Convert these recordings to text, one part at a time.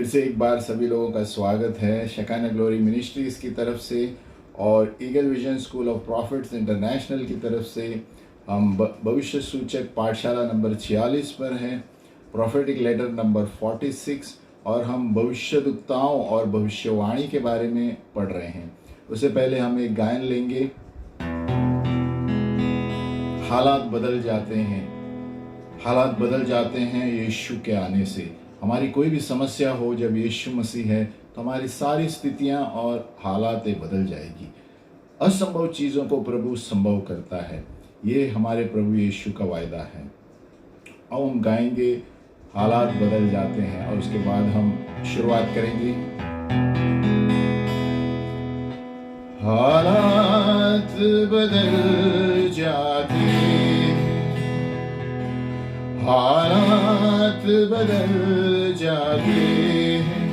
फिर से एक बार सभी लोगों का स्वागत है शकाना ग्लोरी मिनिस्ट्रीज की तरफ से और eagle vision school of profits international की तरफ से। हम भविष्य सूचक पाठशाला नंबर 46 पर हैं, प्रॉफिटिक लेटर नंबर 46, और हम भविष्यद्वक्ताओं और भविष्यवाणी के बारे में पढ़ रहे हैं। उससे पहले हम एक गायन लेंगे। हालात बदल जाते हैं, हालात बदल जाते हैं यीशु के आने से। हमारी कोई भी समस्या हो, जब यीशु मसीह है तो हमारी सारी स्थितियां और हालातें बदल जाएगी। असंभव चीज़ों को प्रभु संभव करता है, ये हमारे प्रभु यीशु का वायदा है। अब हम गाएंगे हालात बदल जाते हैं और उसके बाद हम शुरुआत करेंगे। हालात बदल जाते, हालात बदल जाते हैं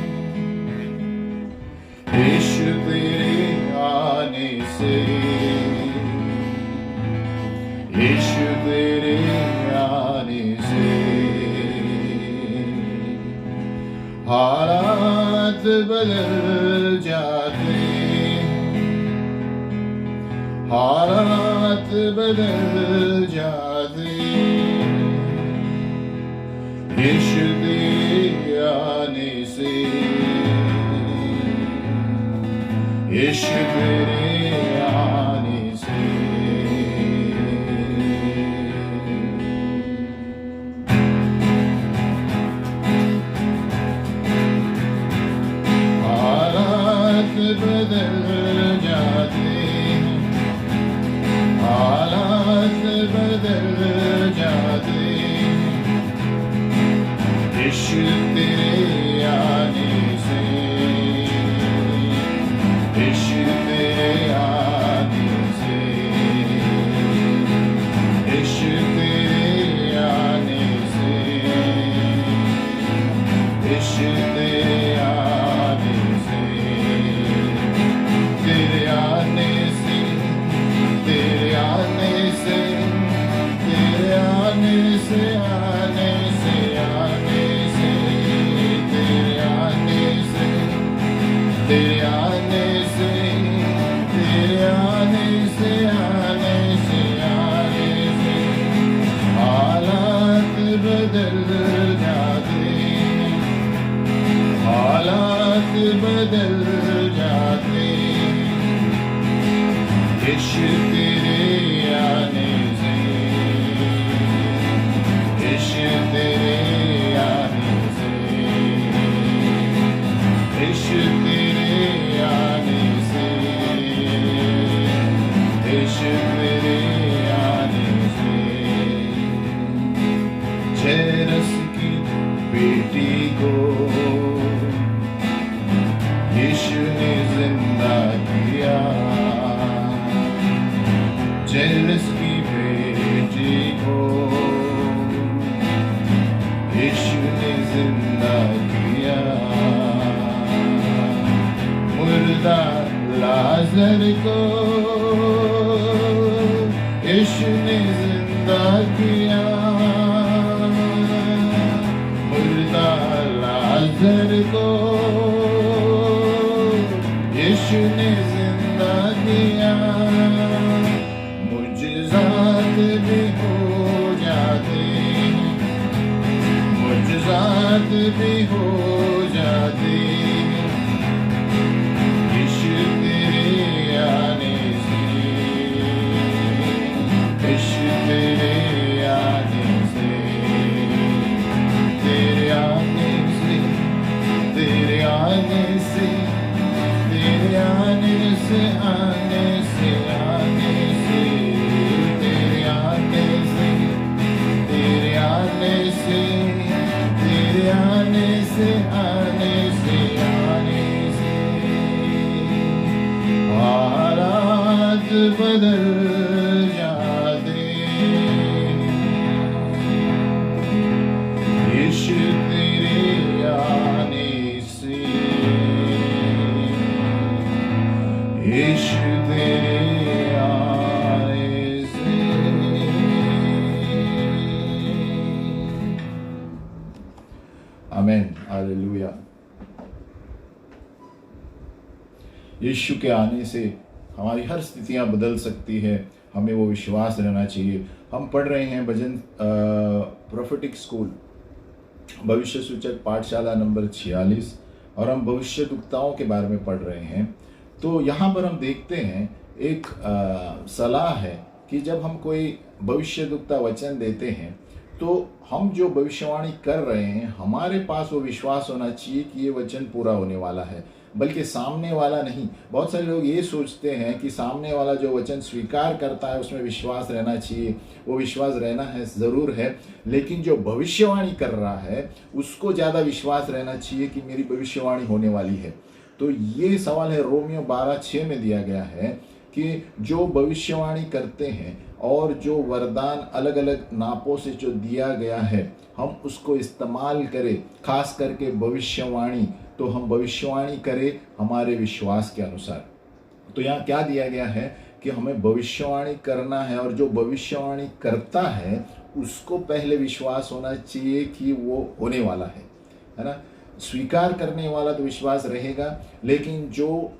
यीशु तेरे आने से, यीशु तेरे आने से। हालात बदल जाते, हालात बदल जाते यीशु तेरे आने से, यीशु तेरे आने से। हालात बदल जाते, हालात बदल जाते यीशु तेरे आने से, यीशु तेरे आने से, यीशु तेरे आने से, यीशु तेरे आने से, तेरे आने से, तेरे आने से, तेरे आने से, आने से, आने से, तेरे आने से, तेरे आने से, तेरे आने से, आने से, आने से। हालात बदल जाते, हालात बदल जाते यीशु तेरे आने से, यीशु तेरे आने से, यीशु तेरे आने से, यीशु तेरे आने से। जैरस की बेटी को यीशु ने जिंदा किया, जैरस की बेटी को यीशु ने जिंदा किया। मुर्दा लाजर को यीशु ने जिंदा किया, मुर्दा लाजर को यीशु ने जिंदा किया। मुजज़ात भी हो जाते, मुजज़ात भी हो जाते यीशु तेरे आने से, यीशु तेरे आने से, तेरे आने से, तेरे आने से, तेरे आने से, आने से, आने से, तेरे आने से, तेरे आने से, तेरे आने से, आने से, आने से। हालात बदल जाते यीशु तेरे आने से, यीशु तेरे आने से। आमीन, हालेलुया। यीशु के आने से हमारी हर स्थितियां बदल सकती है, हमें वो विश्वास रहना चाहिए। हम पढ़ रहे हैं भजन प्रोफेटिक स्कूल भविष्य सूचक पाठशाला नंबर 46 और हम भविष्यद्वक्ताओं के बारे में पढ़ रहे हैं। तो यहाँ पर हम देखते हैं एक सलाह है कि जब हम कोई भविष्यद्वक्ता वचन देते हैं तो हम जो भविष्यवाणी कर रहे हैं हमारे पास वो विश्वास होना चाहिए कि ये वचन पूरा होने वाला है, बल्कि सामने वाला नहीं। बहुत सारे लोग ये सोचते हैं कि सामने वाला जो वचन स्वीकार करता है उसमें विश्वास रहना चाहिए। वो विश्वास रहना है, ज़रूर है, लेकिन जो भविष्यवाणी कर रहा है उसको ज़्यादा विश्वास रहना चाहिए कि मेरी भविष्यवाणी होने वाली है। तो ये सवाल है रोमियो 12:6 में दिया गया है कि जो भविष्यवाणी करते हैं और जो वरदान अलग अलग नापों से जो दिया गया है हम उसको इस्तेमाल करें, खास करके भविष्यवाणी। तो हम भविष्यवाणी करें हमारे विश्वास के अनुसार। तो यहाँ क्या दिया गया है कि हमें भविष्यवाणी करना है और जो भविष्यवाणी करता है उसको पहले विश्वास होना चाहिए कि वो होने वाला है ना। स्वीकार करने वाला तो विश्वास रहेगा, लेकिन जो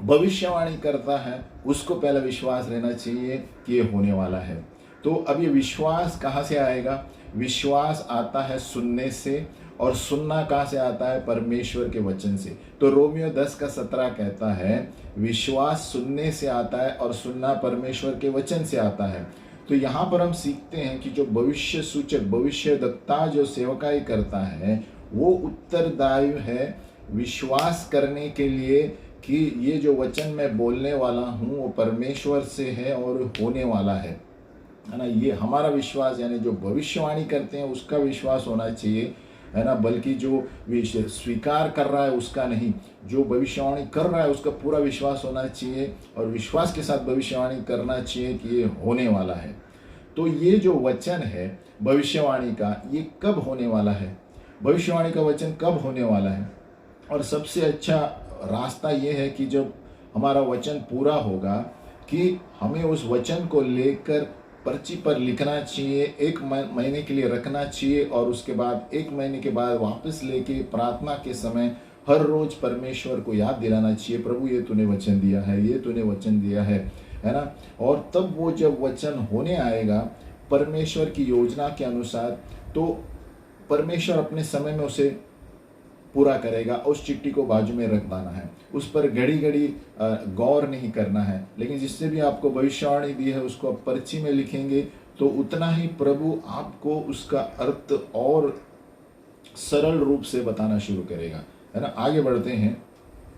भविष्यवाणी करता है उसको पहले विश्वास रहना चाहिए कि ये होने वाला है। तो अब ये विश्वास कहाँ से आएगा? विश्वास आता है सुनने से, और सुनना कहाँ से आता है? परमेश्वर के वचन से। तो रोमियो 10:17 कहता है विश्वास सुनने से आता है और सुनना परमेश्वर के वचन से आता है। तो यहाँ पर हम सीखते हैं कि जो भविष्य सूचक भविष्यद्वक्ता जो सेवकाई करता है वो उत्तरदायी है विश्वास करने के लिए कि ये जो वचन मैं बोलने वाला हूँ वो परमेश्वर से है और होने वाला है ना। ये हमारा विश्वास, यानी जो भविष्यवाणी करते हैं उसका विश्वास होना चाहिए, है ना, बल्कि जो स्वीकार कर रहा है उसका नहीं। जो भविष्यवाणी कर रहा है उसका पूरा विश्वास होना चाहिए और विश्वास के साथ भविष्यवाणी करना चाहिए कि ये होने वाला है। तो ये जो वचन है भविष्यवाणी का, ये कब होने वाला है? भविष्यवाणी का वचन कब होने वाला है? और सबसे अच्छा रास्ता ये है कि जब हमारा वचन पूरा होगा कि हमें उस वचन को लेकर पर्ची पर लिखना चाहिए, 1 महीने के लिए रखना चाहिए और उसके बाद 1 महीने के बाद वापस लेके प्रार्थना के समय हर रोज परमेश्वर को याद दिलाना चाहिए, प्रभु ये तूने वचन दिया है, ये तूने वचन दिया है ना। और तब वो जब वचन होने आएगा परमेश्वर की योजना के अनुसार, तो परमेश्वर अपने समय में उसे पूरा करेगा। उस चिट्ठी को बाजू में रख देना है, उस पर घड़ी घड़ी गौर नहीं करना है, लेकिन जिससे भी आपको भविष्यवाणी दी है उसको आप पर्ची में लिखेंगे तो उतना ही प्रभु आपको उसका अर्थ और सरल रूप से बताना शुरू करेगा, है ना। आगे बढ़ते हैं।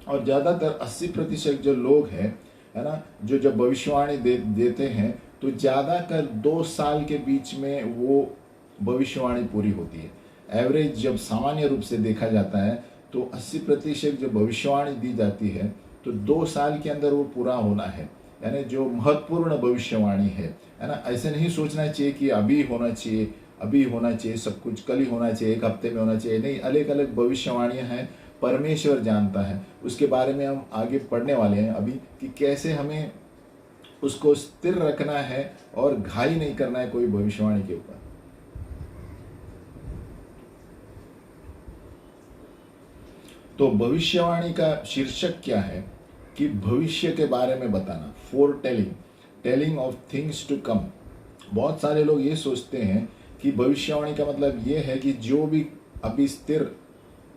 और ज़्यादातर 80% जो लोग हैं, है ना, जो जब भविष्यवाणी देते हैं तो ज़्यादातर 2 साल के बीच में वो भविष्यवाणी पूरी होती है। एवरेज जब सामान्य रूप से देखा जाता है तो 80% जो भविष्यवाणी दी जाती है तो 2 साल के अंदर वो पूरा होना है, यानी जो महत्वपूर्ण भविष्यवाणी है ना। ऐसे नहीं सोचना चाहिए कि अभी होना चाहिए, अभी होना चाहिए, सब कुछ कल ही होना चाहिए, 1 हफ्ते में होना चाहिए, नहीं। अलग अलग भविष्यवाणियाँ हैं, परमेश्वर जानता है। उसके बारे में हम आगे पढ़ने वाले हैं अभी कि कैसे हमें उसको स्थिर रखना है और घाई नहीं करना है कोई भविष्यवाणी के ऊपर। तो भविष्यवाणी का शीर्षक क्या है कि भविष्य के बारे में बताना, foretelling of things to come. बहुत सारे लोग ये सोचते हैं कि भविष्यवाणी का मतलब ये है कि जो भी अभी स्थिर,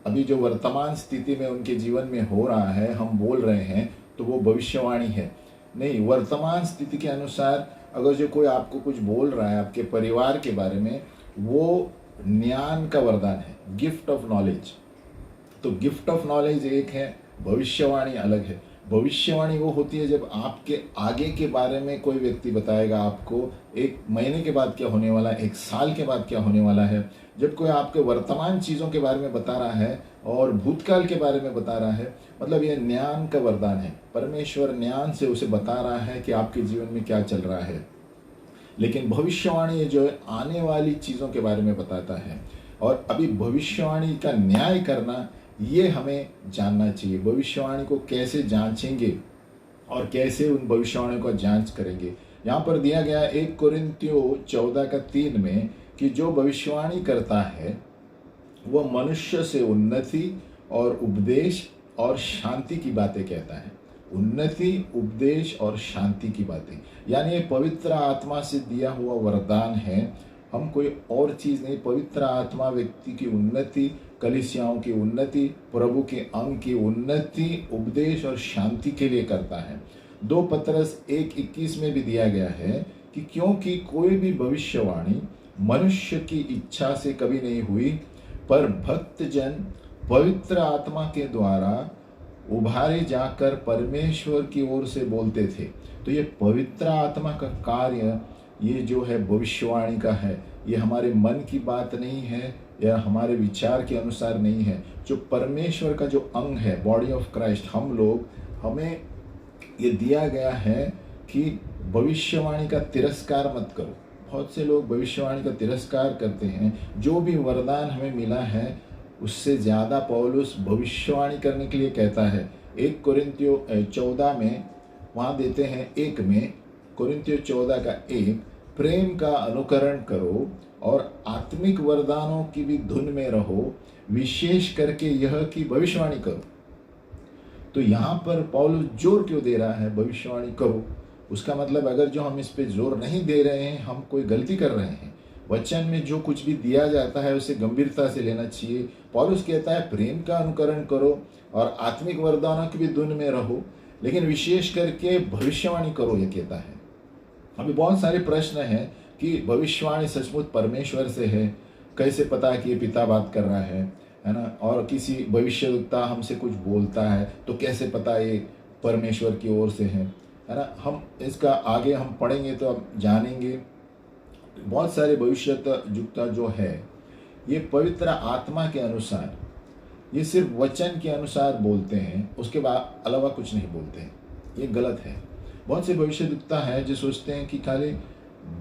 अभी जो वर्तमान स्थिति में उनके जीवन में हो रहा है हम बोल रहे हैं तो वो भविष्यवाणी है। नहीं, वर्तमान स्थिति के अनुसार अगर जो कोई आपको कुछ बोल रहा है आपके परिवार के बारे में, वो ज्ञान का वरदान है, गिफ्ट ऑफ नॉलेज। तो गिफ्ट ऑफ नॉलेज एक है, भविष्यवाणी अलग है। भविष्यवाणी वो होती है जब आपके आगे के बारे में कोई व्यक्ति बताएगा आपको 1 महीने के बाद क्या होने वाला है, 1 साल के बाद क्या होने वाला है। जब कोई आपके वर्तमान चीज़ों के बारे में बता रहा है और भूतकाल के बारे में बता रहा है, मतलब ये ज्ञान का वरदान है। परमेश्वर ज्ञान से उसे बता रहा है कि आपके जीवन में क्या चल रहा है। लेकिन भविष्यवाणी जो है आने वाली चीज़ों के बारे में बताता है। और अभी भविष्यवाणी का न्याय करना ये हमें जानना चाहिए। भविष्यवाणी को कैसे जांचेंगे और कैसे उन भविष्यवाणियों का जांच करेंगे। यहाँ पर दिया गया 1 कोरिन्थियों 14:3 में कि जो भविष्यवाणी करता है वह मनुष्य से उन्नति और उपदेश और शांति की बातें कहता है। उन्नति, उपदेश और शांति की बातें। यानी ये पवित्र आत्मा से दिया हुआ वरदान है, हम कोई और चीज़ नहीं। पवित्र आत्मा व्यक्ति की उन्नति, कलीसियाओं की उन्नति, प्रभु के अंग की उन्नति, उपदेश और शांति के लिए करता है। 2 पतरस 1:21 में भी दिया गया है कि क्योंकि कोई भी भविष्यवाणी मनुष्य की इच्छा से कभी नहीं हुई, पर भक्तजन पवित्र आत्मा के द्वारा उभारे जाकर परमेश्वर की ओर से बोलते थे। तो ये पवित्र आत्मा का कार्य, ये जो है भविष्यवाणी का है, ये हमारे मन की बात नहीं है या हमारे विचार के अनुसार नहीं है। जो परमेश्वर का जो अंग है, बॉडी ऑफ क्राइस्ट, हम लोग, हमें ये दिया गया है कि भविष्यवाणी का तिरस्कार मत करो। बहुत से लोग भविष्यवाणी का तिरस्कार करते हैं। जो भी वरदान हमें मिला है उससे ज़्यादा पौलुस भविष्यवाणी करने के लिए कहता है। 1 कोरिन्थियों 14 में वहाँ देते हैं 1 में, कोरिन्थियों 14 का 1, प्रेम का अनुकरण करो और आत्मिक वरदानों की भी धुन में रहो, विशेष करके यह कि भविष्यवाणी करो। तो यहाँ पर पौलुस जोर क्यों दे रहा है भविष्यवाणी करो? उसका मतलब अगर जो हम इस पे जोर नहीं दे रहे हैं, हम कोई गलती कर रहे हैं। वचन में जो कुछ भी दिया जाता है उसे गंभीरता से लेना चाहिए। पौलुस कहता है प्रेम का अनुकरण करो और आत्मिक वरदानों की भी धुन में रहो, लेकिन विशेष करके भविष्यवाणी करो, ये कहता है। अभी बहुत सारे प्रश्न हैं कि भविष्यवाणी सचमुच परमेश्वर से है, कैसे पता कि ये पिता बात कर रहा है ना? और किसी भविष्यवक्ता हमसे कुछ बोलता है तो कैसे पता ये परमेश्वर की ओर से है ना? हम इसका आगे हम पढ़ेंगे तो अब जानेंगे। बहुत सारे भविष्यवक्ता जो है ये पवित्र आत्मा के अनुसार, ये सिर्फ वचन के अनुसार बोलते हैं, उसके बाद अलावा कुछ नहीं बोलते हैं। ये गलत है। बहुत से भविष्यवक्ता है जो सोचते हैं कि खाली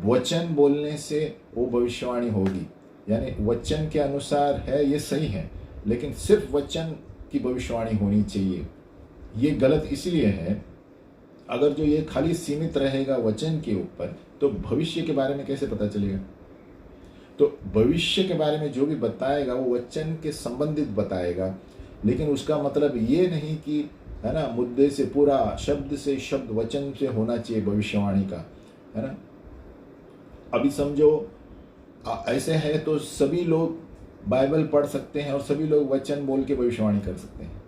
वचन बोलने से वो भविष्यवाणी होगी, यानी वचन के अनुसार है, ये सही है, लेकिन सिर्फ वचन की भविष्यवाणी होनी चाहिए। ये गलत इसलिए है, अगर जो ये खाली सीमित रहेगा वचन के ऊपर तो भविष्य के बारे में कैसे पता चलेगा? तो भविष्य के बारे में जो भी बताएगा वो वचन के संबंधित बताएगा, लेकिन उसका मतलब ये नहीं कि, है ना, मुद्दे से पूरा शब्द से शब्द वचन से होना चाहिए भविष्यवाणी का, है ना। अभी समझो ऐसे है तो सभी लोग बाइबल पढ़ सकते हैं और सभी लोग वचन बोल के भविष्यवाणी कर सकते हैं,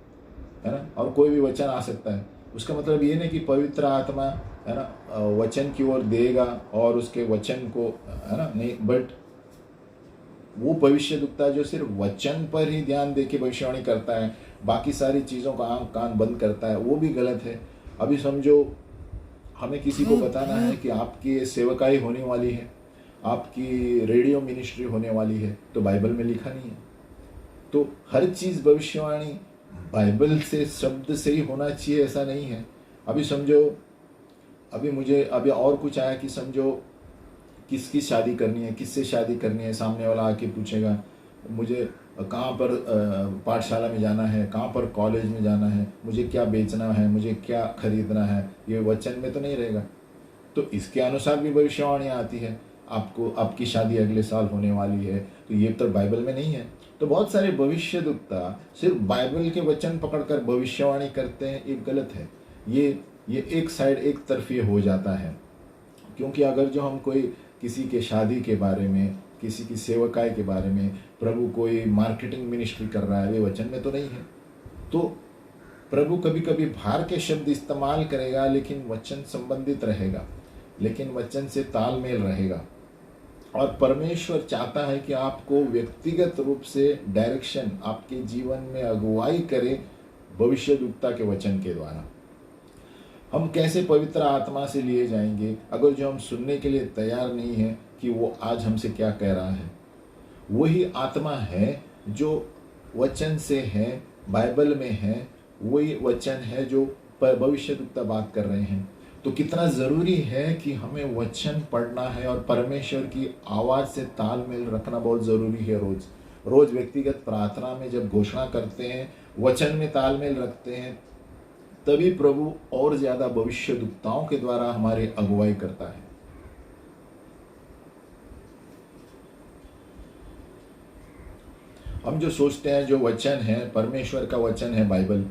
है ना, और कोई भी वचन आ सकता है। उसका मतलब ये नहीं कि पवित्र आत्मा, है ना, वचन की ओर देगा और उसके वचन को, है ना, नहीं, बट वो भविष्यवक्ता जो सिर्फ वचन पर ही ध्यान दे के भविष्यवाणी करता है, बाकी सारी चीज़ों का आंख कान बंद करता है, वो भी गलत है। अभी समझो हमें किसी को बताना है कि आपकी सेवकाई होने वाली है, आपकी रेडियो मिनिस्ट्री होने वाली है, तो बाइबल में लिखा नहीं है। तो हर चीज़ भविष्यवाणी बाइबल से, शब्द से ही होना चाहिए, ऐसा नहीं है। अभी समझो, अभी मुझे अभी और कुछ आया कि समझो किसकी शादी करनी है, किससे शादी करनी है, सामने वाला आके पूछेगा मुझे कहाँ पर पाठशाला में जाना है, कहाँ पर कॉलेज में जाना है, मुझे क्या बेचना है, मुझे क्या खरीदना है, ये वचन में तो नहीं रहेगा। तो इसके अनुसार भी भविष्यवाणी आती है, आपको आपकी शादी अगले साल होने वाली है, तो ये तो बाइबल में नहीं है। तो बहुत सारे भविष्यवक्ता सिर्फ बाइबल के वचन पकड़कर भविष्यवाणी करते हैं, ये गलत है। ये एक साइड एक तरफी हो जाता है, क्योंकि अगर जो हम कोई किसी के शादी के बारे में, किसी की सेवकाई के बारे में, प्रभु कोई मार्केटिंग मिनिस्ट्री कर रहा है, वे वचन में तो नहीं है। तो प्रभु कभी कभी भार के शब्द इस्तेमाल करेगा, लेकिन वचन संबंधित रहेगा, लेकिन वचन से तालमेल रहेगा। और परमेश्वर चाहता है कि आपको व्यक्तिगत रूप से डायरेक्शन, आपके जीवन में अगुवाई करे भविष्यवक्ता के वचन के द्वारा। हम कैसे पवित्र आत्मा से लिए जाएंगे अगर जो हम सुनने के लिए तैयार नहीं है कि वो आज हमसे क्या कह रहा है? वही आत्मा है जो वचन से है, बाइबल में है, वही वचन है जो भविष्यवक्ता बात कर रहे हैं। तो कितना ज़रूरी है कि हमें वचन पढ़ना है और परमेश्वर की आवाज़ से तालमेल रखना बहुत ज़रूरी है। रोज़ व्यक्तिगत प्रार्थना में जब घोषणा करते हैं, वचन में तालमेल रखते हैं, तभी प्रभु और ज़्यादा भविष्यवक्ताओं के द्वारा हमारे अगुवाई करता है। हम जो सोचते हैं जो वचन है, परमेश्वर का वचन है बाइबल,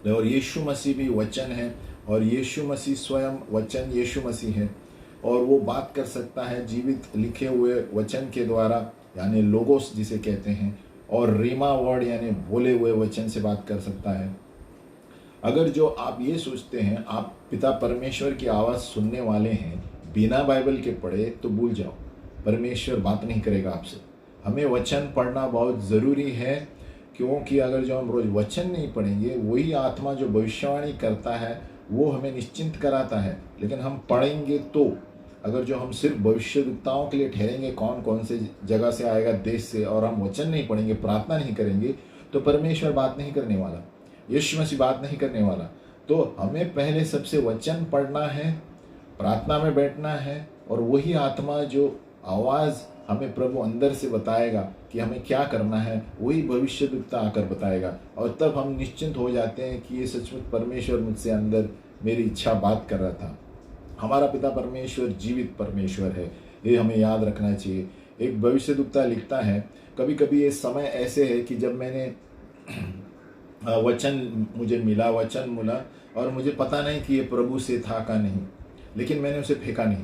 और यीशु मसीह भी वचन है, और यीशु मसीह स्वयं वचन यीशु मसीह है, और वो बात कर सकता है जीवित लिखे हुए वचन के द्वारा, यानी लोगोस जिसे कहते हैं, और रीमा वर्ड यानी बोले हुए वचन से बात कर सकता है। अगर जो आप ये सोचते हैं आप पिता परमेश्वर की आवाज़ सुनने वाले हैं बिना बाइबल के पढ़े, तो भूल जाओ, परमेश्वर बात नहीं करेगा आपसे। हमें वचन पढ़ना बहुत ज़रूरी है, क्योंकि अगर जो हम रोज़ वचन नहीं पढ़ेंगे, वही आत्मा जो भविष्यवाणी करता है वो हमें निश्चिंत कराता है। लेकिन हम पढ़ेंगे तो, अगर जो हम सिर्फ भविष्यवक्ताओं के लिए ठहरेंगे, कौन कौन से जगह से आएगा देश से, और हम वचन नहीं पढ़ेंगे, प्रार्थना नहीं करेंगे, तो परमेश्वर बात नहीं करने वाला, यीशु मसीह बात नहीं करने वाला। तो हमें पहले सबसे वचन पढ़ना है, प्रार्थना में बैठना है, और वही आत्मा जो आवाज़ हमें प्रभु अंदर से बताएगा कि हमें क्या करना है, वही भविष्यवक्ता आकर बताएगा, और तब हम निश्चिंत हो जाते हैं कि ये सचमुच परमेश्वर मुझसे अंदर मेरी इच्छा बात कर रहा था। हमारा पिता परमेश्वर जीवित परमेश्वर है, ये हमें याद रखना चाहिए। एक भविष्यवक्ता लिखता है, कभी कभी ये समय ऐसे है कि जब मैंने वचन मुझे मिला, वचन मिला, और मुझे पता नहीं कि ये प्रभु से था का नहीं, लेकिन मैंने उसे फेंका नहीं,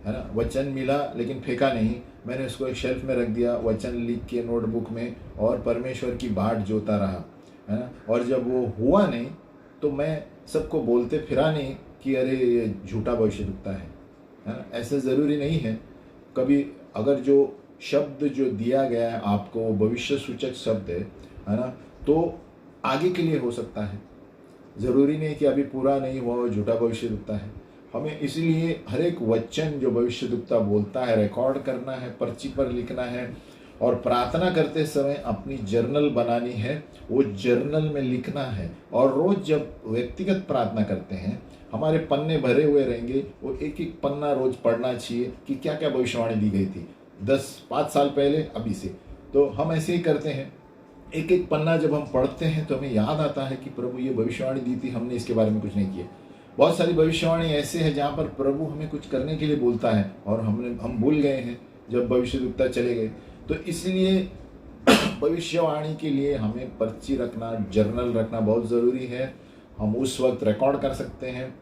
है ना। वचन मिला लेकिन फेंका नहीं, मैंने उसको एक शेल्फ में रख दिया, वचन लिख के नोटबुक में, और परमेश्वर की बाट जोता रहा, है ना। और जब वो हुआ नहीं तो मैं सबको बोलते फिरा नहीं कि अरे ये झूठा भविष्यवक्ता है ना। ऐसा ज़रूरी नहीं है। कभी अगर जो शब्द जो दिया गया है आपको भविष्य सूचक शब्द है ना, तो आगे के लिए हो सकता है, ज़रूरी नहीं कि अभी पूरा नहीं हुआ झूठा भविष्यवक्ता है। हमें इसलिए हर एक वचन जो भविष्यवक्ता बोलता है रिकॉर्ड करना है, पर्ची पर लिखना है, और प्रार्थना करते समय अपनी जर्नल बनानी है, वो जर्नल में लिखना है। और रोज़ जब व्यक्तिगत प्रार्थना करते हैं, हमारे पन्ने भरे हुए रहेंगे, वो एक एक पन्ना रोज़ पढ़ना चाहिए कि क्या क्या भविष्यवाणी दी गई थी 5 साल पहले, अभी से। तो हम ऐसे ही करते हैं, एक एक पन्ना जब हम पढ़ते हैं तो हमें याद आता है कि प्रभु ये भविष्यवाणी दी थी, हमने इसके बारे में कुछ नहीं किया। बहुत सारी भविष्यवाणी ऐसे है जहाँ पर प्रभु हमें कुछ करने के लिए बोलता है, और हम भूल गए हैं जब भविष्यवक्ता चले गए। तो इसलिए भविष्यवाणी के लिए हमें पर्ची रखना, जर्नल रखना बहुत ज़रूरी है। हम उस वक्त रिकॉर्ड कर सकते हैं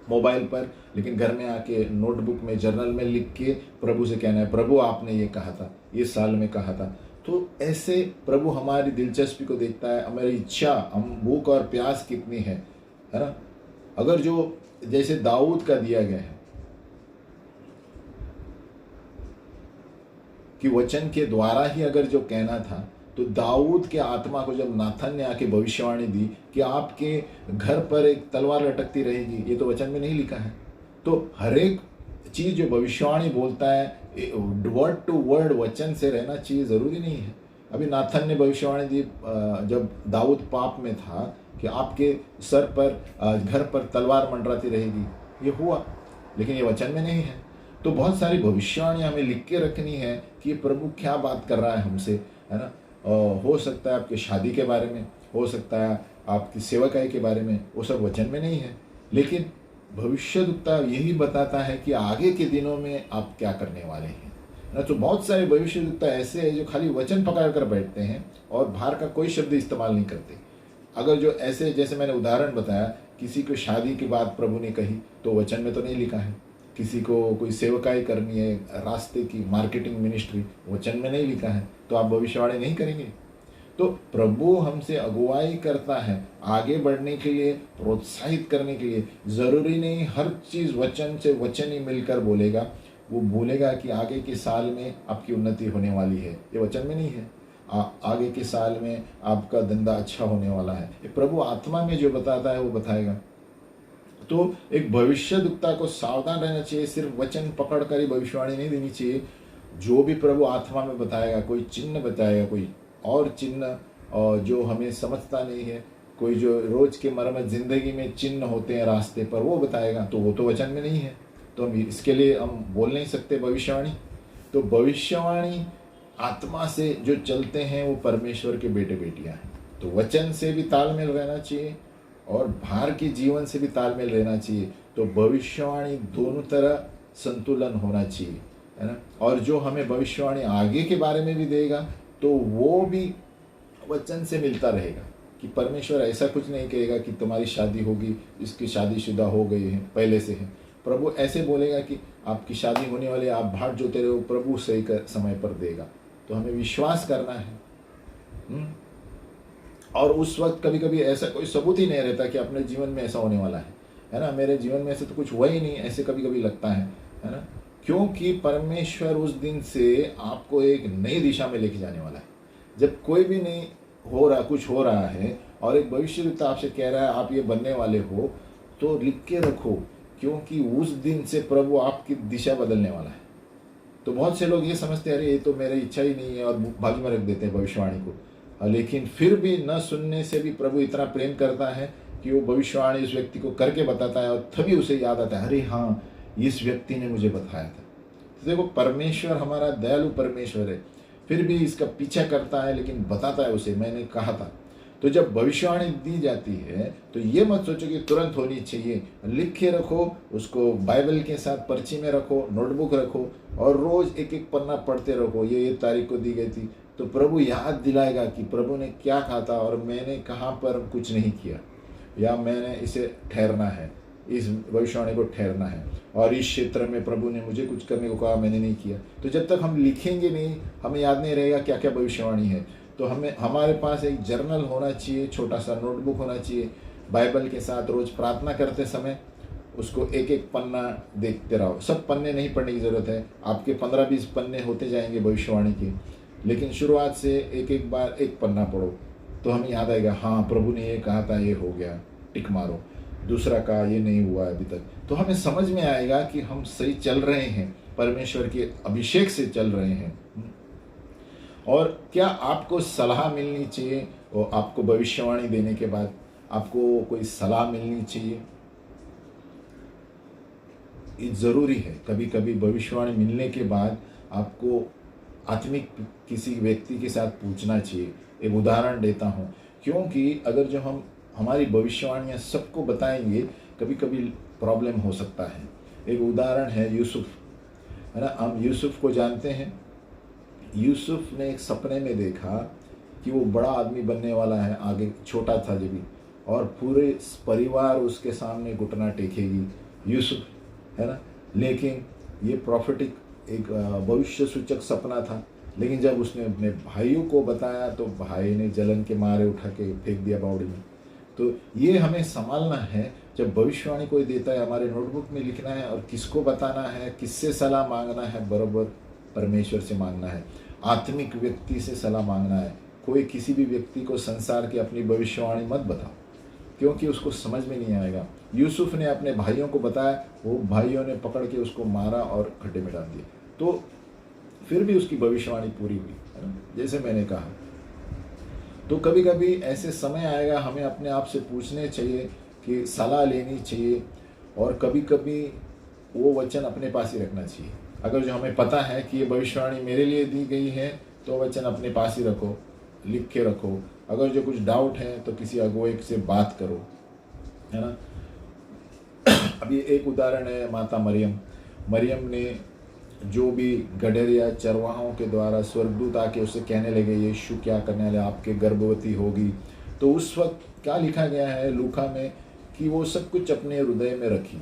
मोबाइल पर, लेकिन घर में आके नोटबुक में, जर्नल में लिख के प्रभु से कहना है, प्रभु आपने ये कहा था, ये साल में कहा था। तो ऐसे प्रभु हमारी दिलचस्पी को देखता है, हमारी इच्छा, हम भूख और प्यास कितनी है ना। अगर जो जैसे दाऊद का दिया गया है कि वचन के द्वारा ही अगर जो कहना था, तो दाऊद के आत्मा को जब नाथन ने आके भविष्यवाणी दी कि आपके घर पर एक तलवार लटकती रहेगी, ये तो वचन में नहीं लिखा है। तो हर एक चीज़ जो भविष्यवाणी बोलता है वर्ड टू वर्ड वचन से रहना चाहिए, ज़रूरी नहीं है। अभी नाथन ने भविष्यवाणी दी जब दाऊद पाप में था कि आपके सर पर घर पर तलवार मंडराती रहेगी, ये हुआ, लेकिन ये वचन में नहीं है। तो बहुत सारी भविष्यवाणी हमें लिख के रखनी है कि ये प्रभु क्या बात कर रहा है हमसे, है ना। हो सकता है आपकी शादी के बारे में, हो सकता है आपकी सेवकाई के बारे में, वो सब वचन में नहीं है, लेकिन भविष्यवक्ता यही बताता है कि आगे के दिनों में आप क्या करने वाले हैं ना। तो बहुत सारे भविष्यवक्ता ऐसे हैं जो खाली वचन पकड़ कर बैठते हैं और बाहर का कोई शब्द इस्तेमाल नहीं करते। अगर जो ऐसे, जैसे मैंने उदाहरण बताया, किसी को शादी की बात प्रभु ने कही तो वचन में तो नहीं लिखा है, किसी को कोई सेवकाई करनी है, रास्ते की मार्केटिंग मिनिस्ट्री, वचन में नहीं लिखा है, तो आप भविष्यवाणी नहीं करेंगे। तो प्रभु हमसे अगुवाई करता है आगे बढ़ने के लिए, प्रोत्साहित करने के लिए। ज़रूरी नहीं हर चीज़ वचन से वचन ही मिलकर बोलेगा, वो बोलेगा कि आगे के साल में आपकी उन्नति होने वाली है, ये वचन में नहीं है। आगे के साल में आपका धंधा अच्छा होने वाला है, ये प्रभु आत्मा में जो बताता है वो बताएगा। तो एक भविष्यवक्ता को सावधान रहना चाहिए, सिर्फ वचन पकड़ कर ही भविष्यवाणी नहीं देनी चाहिए। जो भी प्रभु आत्मा में बताएगा, कोई चिन्ह बताएगा, कोई और चिन्ह जो हमें समझता नहीं है, कोई जो रोज के मरम्मत जिंदगी में चिन्ह होते हैं रास्ते पर, वो बताएगा, तो वो तो वचन में नहीं है, तो हम इसके लिए हम बोल नहीं सकते भविष्यवाणी। तो भविष्यवाणी आत्मा से जो चलते हैं वो परमेश्वर के बेटे बेटियां हैं। तो वचन से भी तालमेल रहना चाहिए और बाहर के जीवन से भी तालमेल रहना चाहिए। तो भविष्यवाणी दोनों तरह संतुलन होना चाहिए, है ना। और जो हमें भविष्यवाणी आगे के बारे में भी देगा तो वो भी वचन से मिलता रहेगा कि परमेश्वर ऐसा कुछ नहीं कहेगा कि तुम्हारी शादी होगी, इसकी शादीशुदा हो गई है, पहले से है। प्रभु ऐसे बोलेगा कि आपकी शादी होने वाली है, आप भाट जोते रहो, प्रभु सही समय पर देगा। तो हमें विश्वास करना है। और उस वक्त कभी कभी ऐसा कोई सबूत ही नहीं रहता कि अपने जीवन में ऐसा होने वाला है ना, मेरे जीवन में ऐसे तो कुछ हुआ ही नहीं, ऐसे कभी कभी लगता है ना, क्योंकि परमेश्वर उस दिन से आपको एक नई दिशा में लेके जाने वाला है। जब कोई भी नहीं हो रहा, कुछ हो रहा है और एक भविष्यवक्ता आपसे कह रहा है आप ये बनने वाले हो, तो लिख के रखो, क्योंकि उस दिन से प्रभु आपकी दिशा बदलने वाला है। तो बहुत से लोग ये समझते हैं अरे ये तो मेरी इच्छा ही नहीं है, और भागी में रख देते हैं भविष्यवाणी को। लेकिन फिर भी न सुनने से भी प्रभु इतना प्रेम करता है कि वो भविष्यवाणी उस व्यक्ति को करके बताता है, और तभी उसे याद आता है अरे हाँ, इस व्यक्ति ने मुझे बताया था। तो देखो, परमेश्वर हमारा दयालु परमेश्वर है, फिर भी इसका पीछा करता है, लेकिन बताता है उसे, मैंने कहा था। तो जब भविष्यवाणी दी जाती है तो ये मत सोचो कि तुरंत होनी चाहिए, लिख के रखो उसको, बाइबल के साथ पर्ची में रखो, नोटबुक रखो, और रोज एक एक पन्ना पढ़ते रखो, ये तारीख को दी गई थी। तो प्रभु याद दिलाएगा कि प्रभु ने क्या कहा था, और मैंने कहाँ पर कुछ नहीं किया, या मैंने इसे ठहरना है, इस भविष्यवाणी को ठहरना है, और इस क्षेत्र में प्रभु ने मुझे कुछ करने को कहा, मैंने नहीं किया। तो जब तक हम लिखेंगे नहीं, हमें याद नहीं रहेगा क्या क्या भविष्यवाणी है। तो हमारे पास एक जर्नल होना चाहिए, छोटा सा नोटबुक होना चाहिए, बाइबल के साथ रोज प्रार्थना करते समय उसको एक एक पन्ना देखते रहो। सब पन्ने नहीं पढ़ने की ज़रूरत है, आपके 15-20 पन्ने होते जाएंगे भविष्यवाणी के, लेकिन शुरुआत से एक एक बार एक पन्ना पढ़ो, तो हमें याद आएगा हाँ प्रभु ने ये कहा था, ये हो गया, टिक मारो। दूसरा कहा ये नहीं हुआ अभी तक, तो हमें समझ में आएगा कि हम सही चल रहे हैं, परमेश्वर के अभिषेक से चल रहे हैं। और क्या आपको सलाह मिलनी चाहिए, और आपको भविष्यवाणी देने के बाद आपको कोई सलाह मिलनी चाहिए, ये ज़रूरी है। कभी कभी भविष्यवाणी मिलने के बाद आपको आत्मिक किसी व्यक्ति के साथ पूछना चाहिए। एक उदाहरण देता हूँ, क्योंकि अगर जो हमारी भविष्यवाणियाँ सबको बताएंगे, कभी कभी प्रॉब्लम हो सकता है। एक उदाहरण है यूसुफ, है ना, हम यूसुफ को जानते हैं। यूसुफ ने एक सपने में देखा कि वो बड़ा आदमी बनने वाला है, आगे छोटा था जब भी, और पूरे परिवार उसके सामने घुटना टेकेगी, यूसुफ, है ना। लेकिन ये प्रॉफिटिक एक भविष्य सूचक सपना था। लेकिन जब उसने अपने भाइयों को बताया तो भाई ने जलन के मारे उठा के फेंक दिया बावड़ी में। तो ये हमें संभालना है, जब भविष्यवाणी कोई देता है हमारे नोटबुक में लिखना है, और किसको बताना है, किससे सलाह मांगना है, बराबर परमेश्वर से मांगना है, आत्मिक व्यक्ति से सलाह मांगना है। कोई किसी भी व्यक्ति को संसार की अपनी भविष्यवाणी मत बताओ, क्योंकि उसको समझ में नहीं आएगा। यूसुफ ने अपने भाइयों को बताया, वो भाइयों ने पकड़ के उसको मारा और खड्डे में डाल दिया, तो फिर भी उसकी भविष्यवाणी पूरी हुई, है ना, जैसे मैंने कहा। तो कभी कभी ऐसे समय आएगा, हमें अपने आप से पूछने चाहिए कि सलाह लेनी चाहिए, और कभी कभी वो वचन अपने पास ही रखना चाहिए। अगर जो हमें पता है कि ये भविष्यवाणी मेरे लिए दी गई है, तो वचन अपने पास ही रखो, लिख के रखो। अगर जो कुछ डाउट है तो किसी अगुवाई से बात करो, है ना। अभी एक उदाहरण है माता मरियम ने जो भी गडर या चरवाहों के द्वारा स्वर्गदूत आके उससे कहने लगे यीशु क्या करने वाले, आपके गर्भवती होगी, तो उस वक्त क्या लिखा गया है लूका में कि वो सब कुछ अपने हृदय में रखी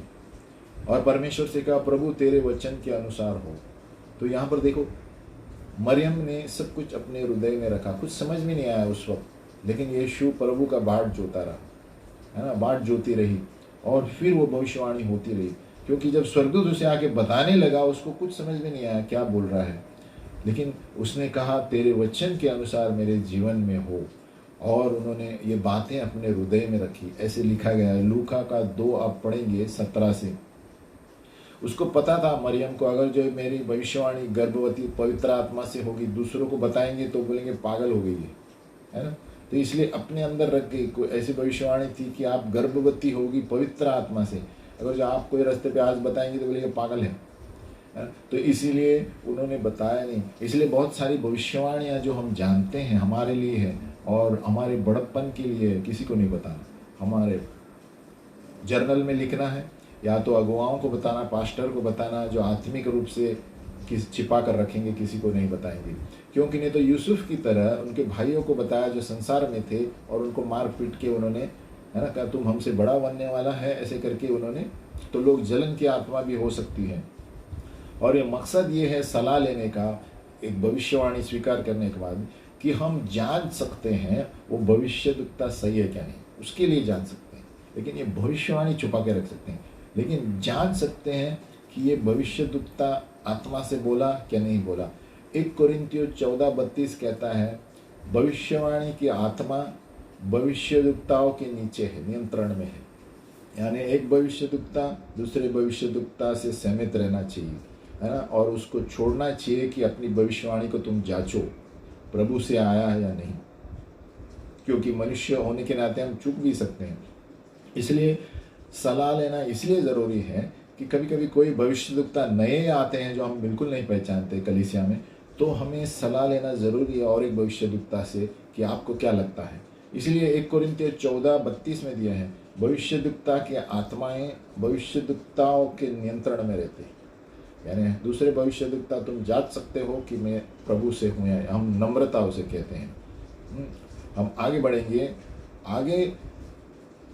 और परमेश्वर से कहा प्रभु तेरे वचन के अनुसार हो। तो यहाँ पर देखो, मरियम ने सब कुछ अपने हृदय में रखा। कुछ समझ में नहीं आया उस वक्त, लेकिन यीशु प्रभु का बाट जोता रहा, है ना, बाट जोती रही, और फिर वो भविष्यवाणी होती रही। क्योंकि जब स्वर्गदूत उसे आके बताने लगा, उसको कुछ समझ में नहीं आया क्या बोल रहा है, लेकिन उसने कहा तेरे वचन के अनुसार मेरे जीवन में हो, और उन्होंने ये बातें अपने हृदय में रखी। ऐसे लिखा गया है लूका का 2 आप पढ़ेंगे 17 से। उसको पता था मरियम को, अगर जो मेरी भविष्यवाणी गर्भवती पवित्र आत्मा से होगी, दूसरों को बताएंगे तो बोलेंगे पागल हो गई है ना। तो इसलिए अपने अंदर रख के कोई ऐसी भविष्यवाणी थी कि आप गर्भवती होगी पवित्र आत्मा से। अगर जो आप कोई रास्ते पे आज बताएंगे तो बोलेंगे पागल है ना? तो इसीलिए उन्होंने बताया नहीं। इसलिए बहुत सारी भविष्यवाणियाँ जो हम जानते हैं हमारे लिए है, और हमारे बड़प्पन के लिए है, किसी को नहीं बताना। हमारे जर्नल में लिखना है, या तो अगुवाओं को बताना, पास्टर को बताना, जो आत्मिक रूप से छिपा कर रखेंगे, किसी को नहीं बताएंगे। क्योंकि नहीं तो यूसुफ की तरह उनके भाइयों को बताया जो संसार में थे, और उनको मार पीट के उन्होंने, है ना, कहा तुम हमसे बड़ा बनने वाला है, ऐसे करके उन्होंने, तो लोग जलन की आत्मा भी हो सकती है। और ये मकसद ये है सलाह लेने का, एक भविष्यवाणी स्वीकार करने के बाद, कि हम जान सकते हैं वो भविष्यद्वक्ता सही है क्या नहीं, उसके लिए जान सकते हैं। लेकिन ये भविष्यवाणी छुपा के रख सकते हैं, लेकिन जान सकते हैं कि ये भविष्यद्वक्ता आत्मा से बोला क्या नहीं बोला। 1 कोरिन्थियों 14:32 कहता है भविष्यवाणी की आत्मा भविष्यद्वक्ताओं के नीचे है, नियंत्रण में है। यानी एक भविष्यद्वक्ता दूसरे भविष्यद्वक्ता से सहमत रहना चाहिए, है ना, और उसको छोड़ना चाहिए कि अपनी भविष्यवाणी को तुम जांचो प्रभु से आया है या नहीं, क्योंकि मनुष्य होने के नाते हम चूक भी सकते हैं। इसलिए सलाह लेना इसलिए ज़रूरी है कि कभी कभी कोई भविष्यद्वक्ता नए आते हैं जो हम बिल्कुल नहीं पहचानते कलीसिया में, तो हमें सलाह लेना ज़रूरी है और एक भविष्यद्वक्ता से कि आपको क्या लगता है। इसलिए 1 कोरिन्थियों 14:32 में दिया है भविष्यद्वक्ता की आत्माएं भविष्यद्वक्ताओं के नियंत्रण में रहते हैं। यानी दूसरे भविष्यद्वक्ता तुम जांच सकते हो कि मैं प्रभु से हूँ या, हम नम्रता उसे कहते हैं। हम आगे बढ़ेंगे। आगे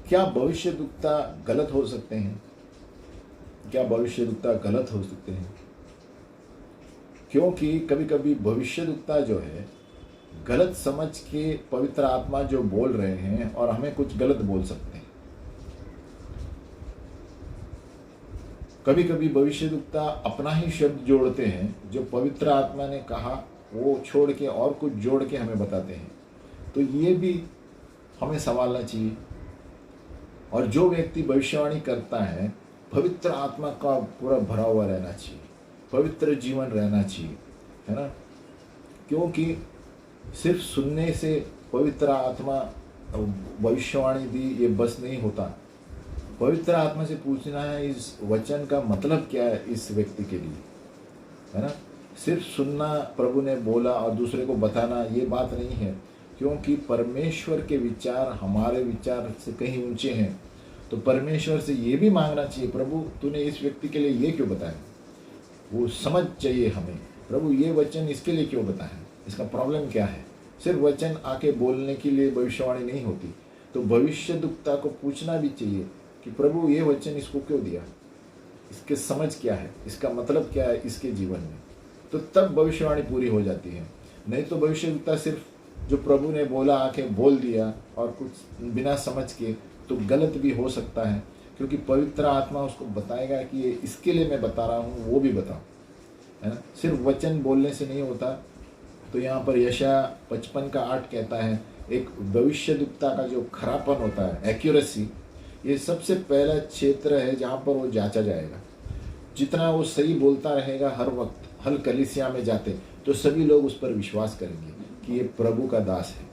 क्या भविष्यद्वक्ता गलत हो सकते हैं? क्या भविष्यद्वक्ता गलत हो सकते हैं? क्योंकि कभी कभी भविष्यद्वक्ता जो है गलत समझ के पवित्र आत्मा जो बोल रहे हैं और हमें कुछ गलत बोल सकते हैं। कभी कभी भविष्यद्वक्ता अपना ही शब्द जोड़ते हैं, जो पवित्र आत्मा ने कहा वो छोड़ के और कुछ जोड़ के हमें बताते हैं। तो ये भी हमें संभालना चाहिए। और जो व्यक्ति भविष्यवाणी करता है पवित्र आत्मा का पूरा भरा हुआ रहना चाहिए, पवित्र जीवन रहना चाहिए, है ना, क्योंकि सिर्फ सुनने से पवित्र आत्मा भविष्यवाणी दी ये बस नहीं होता। पवित्र आत्मा से पूछना है इस वचन का मतलब क्या है इस व्यक्ति के लिए, है ना। सिर्फ सुनना प्रभु ने बोला और दूसरे को बताना ये बात नहीं है, क्योंकि परमेश्वर के विचार हमारे विचार से कहीं ऊंचे हैं। तो परमेश्वर से ये भी मांगना चाहिए प्रभु तूने इस व्यक्ति के लिए ये क्यों बताया, वो समझ चाहिए हमें। प्रभु ये वचन इसके लिए क्यों बताया, इसका प्रॉब्लम क्या है। सिर्फ वचन आके बोलने के लिए भविष्यवाणी नहीं होती। तो भविष्यद्वक्ता को पूछना भी चाहिए कि प्रभु ये वचन इसको क्यों दिया, इसके समझ क्या है, इसका मतलब क्या है इसके जीवन में। तो तब भविष्यवाणी पूरी हो जाती है। नहीं तो भविष्यद्वक्ता सिर्फ जो प्रभु ने बोला आके बोल दिया और कुछ बिना समझ के, तो गलत भी हो सकता है, क्योंकि पवित्र आत्मा उसको बताएगा कि ये इसके लिए मैं बता रहा हूँ, वो भी बताओ, है ना। सिर्फ वचन बोलने से नहीं होता। तो यहाँ पर यशायाह 55:8 कहता है एक भविष्यद्वक्ता का जो खरापन होता है, एक्यूरेसी, ये सबसे पहला क्षेत्र है जहाँ पर वो जांचा जाएगा। जितना वो सही बोलता रहेगा हर वक्त, हर कलीसिया में जाते, तो सभी लोग उस पर विश्वास करेंगे कि ये प्रभु का दास है।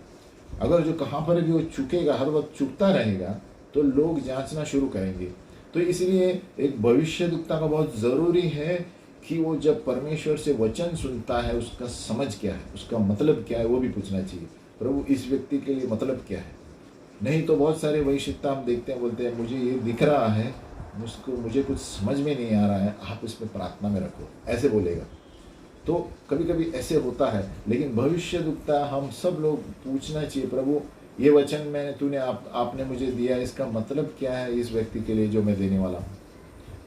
अगर जो कहाँ पर भी वो चूकेगा, हर वक्त चूकता रहेगा, तो लोग जांचना शुरू करेंगे। तो इसलिए एक भविष्यद्वक्ता का बहुत ज़रूरी है कि वो जब परमेश्वर से वचन सुनता है उसका समझ क्या है, उसका मतलब क्या है, वो भी पूछना चाहिए। प्रभु इस व्यक्ति के लिए मतलब क्या है। नहीं तो बहुत सारे भविष्यद्वक्ता हम देखते हैं, बोलते हैं मुझे ये दिख रहा है, मुझे कुछ समझ में नहीं आ रहा है, आप इसमें प्रार्थना में रखो, ऐसे बोलेगा। तो कभी कभी ऐसे होता है। लेकिन भविष्यद्वक्ता हम सब लोग पूछना चाहिए, प्रभु ये वचन मैंने आपने मुझे दिया, इसका मतलब क्या है इस व्यक्ति के लिए जो मैं देने वाला हूँ,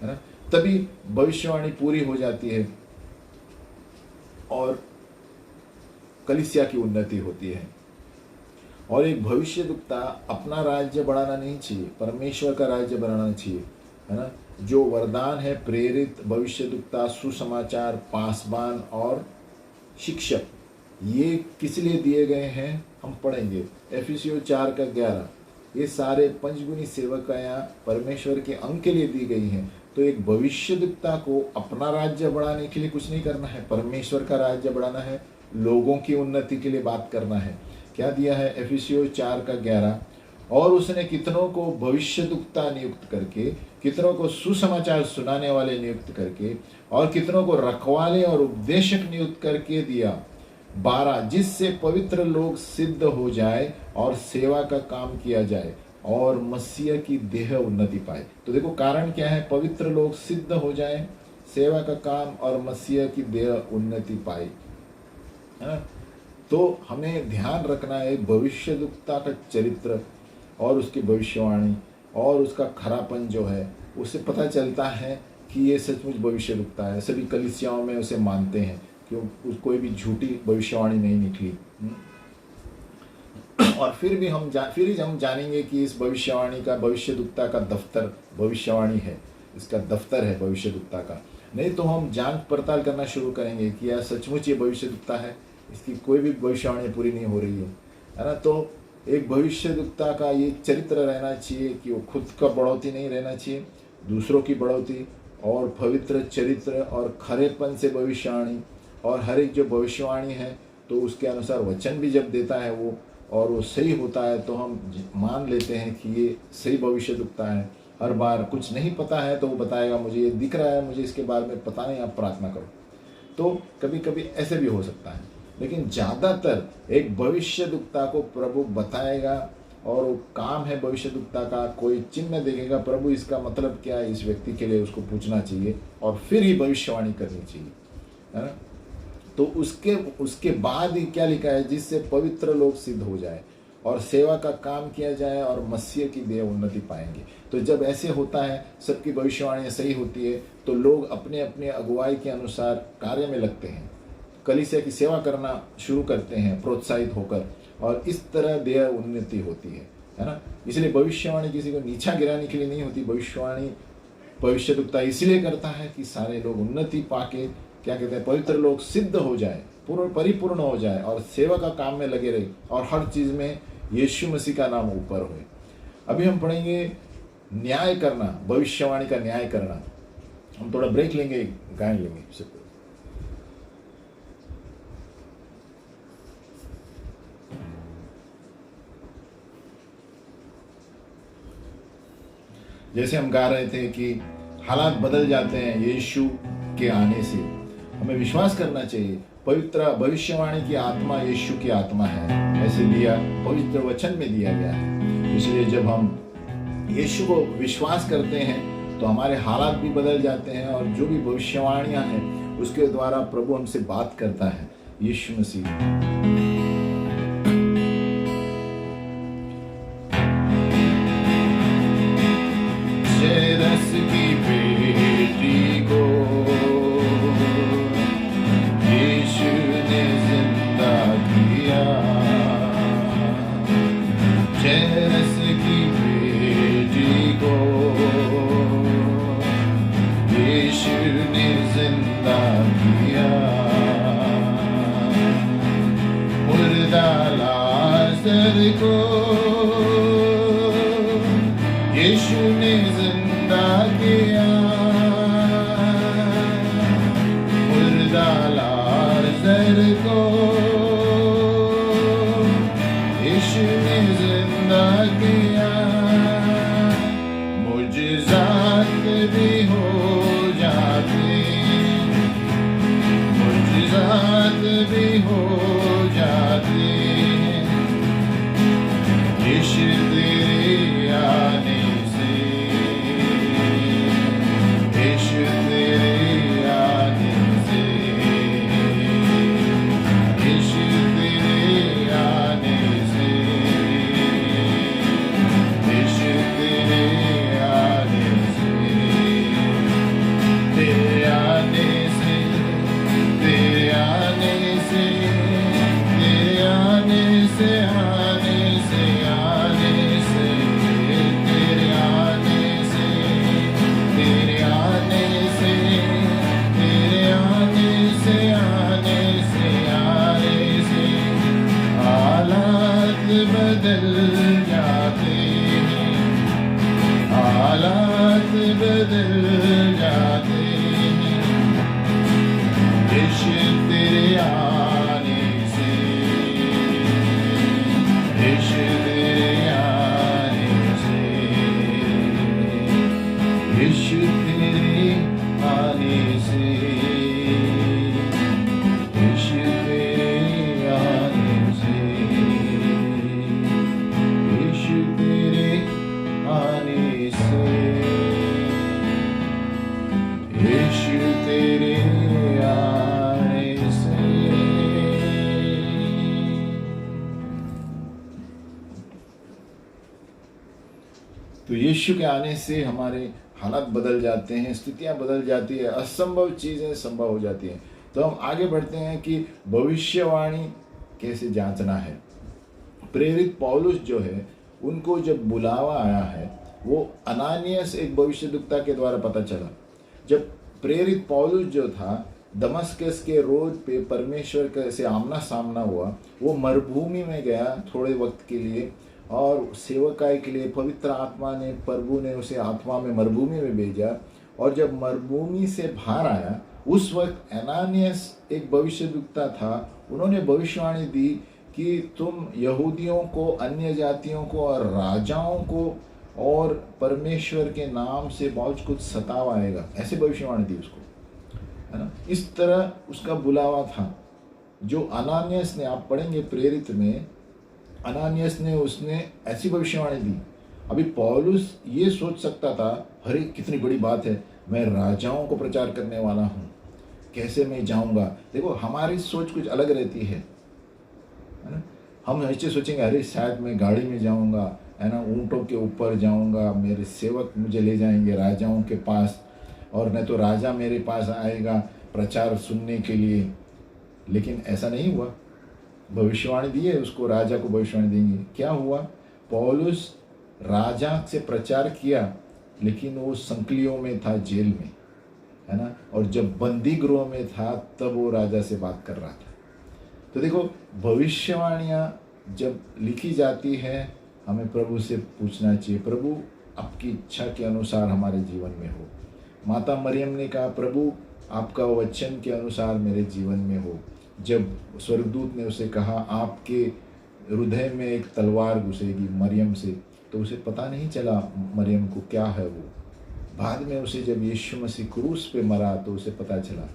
है ना। तभी भविष्यवाणी पूरी हो जाती है और कलीसिया की उन्नति होती है। और एक भविष्यद्वक्ता अपना राज्य बढ़ाना नहीं चाहिए, परमेश्वर का राज्य बढ़ाना चाहिए, है ना। जो वरदान है प्रेरित, भविष्यद्वक्ता, सुसमाचार, पासबान और शिक्षक, ये किस लिए दिए गए हैं हम पढ़ेंगे। एफिसियों 4:11, ये सारे पंचगुनी सेवकायाँ परमेश्वर के अंग के लिए दी गई हैं। तो एक भविष्यद्वक्ता को अपना राज्य बढ़ाने के लिए कुछ नहीं करना है, परमेश्वर का राज्य बढ़ाना है, लोगों की उन्नति के लिए बात करना है। क्या दिया है एफिसियों 4:11, और उसने कितनों को भविष्यद्वक्ता नियुक्त करके, कितनों को सुसमाचार सुनाने वाले नियुक्त करके, और कितनों को रखवाले और उपदेशक नियुक्त करके दिया। 12, जिससे पवित्र लोग सिद्ध हो जाए और सेवा का काम किया जाए और मसीह की देह उन्नति पाए। तो देखो कारण क्या है, पवित्र लोग सिद्ध हो जाए, सेवा का काम और मसीह की देह उन्नति पाए। है ना। तो हमें ध्यान रखना है भविष्यद्वक्ता का चरित्र और उसकी भविष्यवाणी और उसका खरापन जो है, उससे पता चलता है कि ये सचमुच भविष्यद्वक्ता है। सभी कलीसियाओं में उसे मानते हैं कि कोई भी झूठी भविष्यवाणी नहीं निकली। और फिर भी हम जानेंगे कि इस भविष्यवाणी का, भविष्यद्वक्ता का दफ्तर भविष्यवाणी है, इसका दफ्तर है भविष्यद्वक्ता का। नहीं तो हम जांच पड़ताल करना शुरू करेंगे कि यार सचमुच ये भविष्यद्वक्ता है, इसकी कोई भी भविष्यवाणी पूरी नहीं हो रही है ना। तो एक भविष्यद्वक्ता का ये चरित्र रहना चाहिए कि वो खुद का बढ़ोतरी नहीं रहना चाहिए, दूसरों की बढ़ोतरी और पवित्र चरित्र और खरेपन से भविष्यवाणी। और हर एक जो भविष्यवाणी है तो उसके अनुसार वचन भी जब देता है वो, और वो सही होता है, तो हम मान लेते हैं कि ये सही भविष्यद्वक्ता है। हर बार कुछ नहीं पता है तो वो बताएगा मुझे ये दिख रहा है, मुझे इसके बारे में पता नहीं, आप प्रार्थना करो। तो कभी कभी ऐसे भी हो सकता है, लेकिन ज़्यादातर एक भविष्यद्वक्ता को प्रभु बताएगा और वो काम है भविष्यद्वक्ता का, कोई चिन्ह देखेगा, प्रभु इसका मतलब क्या है इस व्यक्ति के लिए, उसको पूछना चाहिए और फिर ही भविष्यवाणी करनी चाहिए, है ना। तो उसके बाद ही क्या लिखा है, जिससे पवित्र लोग सिद्ध हो जाए और सेवा का काम किया जाए और मसीह की देह उन्नति पाएंगे। तो जब ऐसे होता है, सबकी भविष्यवाणी सही होती है, तो लोग अपने अपने अगुवाई के अनुसार कार्य में लगते हैं, कलीसिया की सेवा करना शुरू करते हैं प्रोत्साहित होकर, और इस तरह देह उन्नति होती है ना। इसलिए भविष्यवाणी किसी को नीचा गिराने के लिए नहीं होती। भविष्यवाणी भविष्यद्वक्ता इसलिए करता है कि सारे लोग उन्नति पाके, क्या कहते हैं, पवित्र लोग सिद्ध हो जाए, परिपूर्ण हो जाए और सेवा का काम में लगे रहे और हर चीज़ में यीशु मसीह का नाम ऊपर होए। अभी हम पढ़ेंगे न्याय करना, भविष्यवाणी का न्याय करना। हम थोड़ा ब्रेक लेंगे, गाय लेंगे इससे पहले। जैसे हम गा रहे थे कि हालात बदल जाते हैं यीशु के आने से, हमें विश्वास करना चाहिए पवित्र भविष्यवाणी की आत्मा यीशु की आत्मा है, ऐसे दिया पवित्र वचन में दिया गया है। इसलिए जब हम यीशु को विश्वास करते हैं तो हमारे हालात भी बदल जाते हैं, और जो भी भविष्यवाणियां हैं उसके द्वारा प्रभु हमसे बात करता है यीशु मसीह। यीशु ने जिंदा किया, मुर्दा लाज़र को यीशु ने जिंदा किया। मुजज़ात भी हो जाते, मुजज़ात भी हो जाते, यीशु तेरे आने से, यीशु तेरे आने से, यीशु तेरे आने से, यीशु तेरे आने से, तेरे आने से, तेरे आने से, तेरे आने से, बदल जाते हैं, हालात बदल जाते हैं, यीशु तेरे आने से, यीशु तेरे आने से, यीशु तेरे आने से, यीशु तेरे आने से, यीशु तेरे आने से, तो यीशु के आने से हमारे हालात बदल जाते हैं, स्थितियां बदल जाती है, असंभव चीज़ें संभव हो जाती हैं। तो हम आगे बढ़ते हैं कि भविष्यवाणी कैसे जांचना है। प्रेरित पौलुस जो है, उनको जब बुलावा आया है, वो अनानियस एक भविष्यद्वक्ता के द्वारा पता चला। जब प्रेरित पौलुस जो था, दमस्कस के रोड पे परमेश्वर का से आमना सामना हुआ, वो मरुभूमि में गया थोड़े वक्त के लिए और सेवकाई के लिए पवित्र आत्मा ने, प्रभु ने उसे आत्मा में मरुभूमि में भेजा। और जब मरुभूमि से बाहर आया, उस वक्त अनानियस एक भविष्यद्वक्ता था। उन्होंने भविष्यवाणी दी कि तुम यहूदियों को, अन्य जातियों को और राजाओं को और परमेश्वर के नाम से बहुत कुछ सतावाएगा, ऐसे भविष्यवाणी दी उसको, है ना। इस तरह उसका बुलावा था जो अनानियस ने, आप पढ़ेंगे प्रेरित में, अनानियस ने उसने ऐसी भविष्यवाणी दी। अभी पौलुस ये सोच सकता था, अरे कितनी बड़ी बात है, मैं राजाओं को प्रचार करने वाला हूँ, कैसे मैं जाऊँगा। देखो हमारी सोच कुछ अलग रहती है ना। हम ऐसे सोचेंगे, अरे शायद मैं गाड़ी में जाऊँगा, है ना, ऊँटों के ऊपर जाऊँगा, मेरे सेवक मुझे ले जाएंगे राजाओं के पास, और नहीं तो राजा मेरे पास आएगा प्रचार सुनने के लिए। लेकिन ऐसा नहीं हुआ। भविष्यवाणी दी है उसको, राजा को भविष्यवाणी देंगे। क्या हुआ, पौलुस राजा से प्रचार किया, लेकिन वो संकलियों में था, जेल में, है ना। और जब बंदी गृह में था, तब वो राजा से बात कर रहा था। तो देखो, भविष्यवाणियाँ जब लिखी जाती है, हमें प्रभु से पूछना चाहिए, प्रभु आपकी इच्छा के अनुसार हमारे जीवन में हो। माता मरियम ने कहा, प्रभु आपका वचन के अनुसार मेरे जीवन में हो। जब स्वर्गदूत ने उसे कहा, आपके हृदय में एक तलवार घुसेगी मरियम से, तो उसे पता नहीं चला मरियम को क्या है वो। बाद में उसे जब यीशु मसीह क्रूस पे मरा तो उसे पता चला।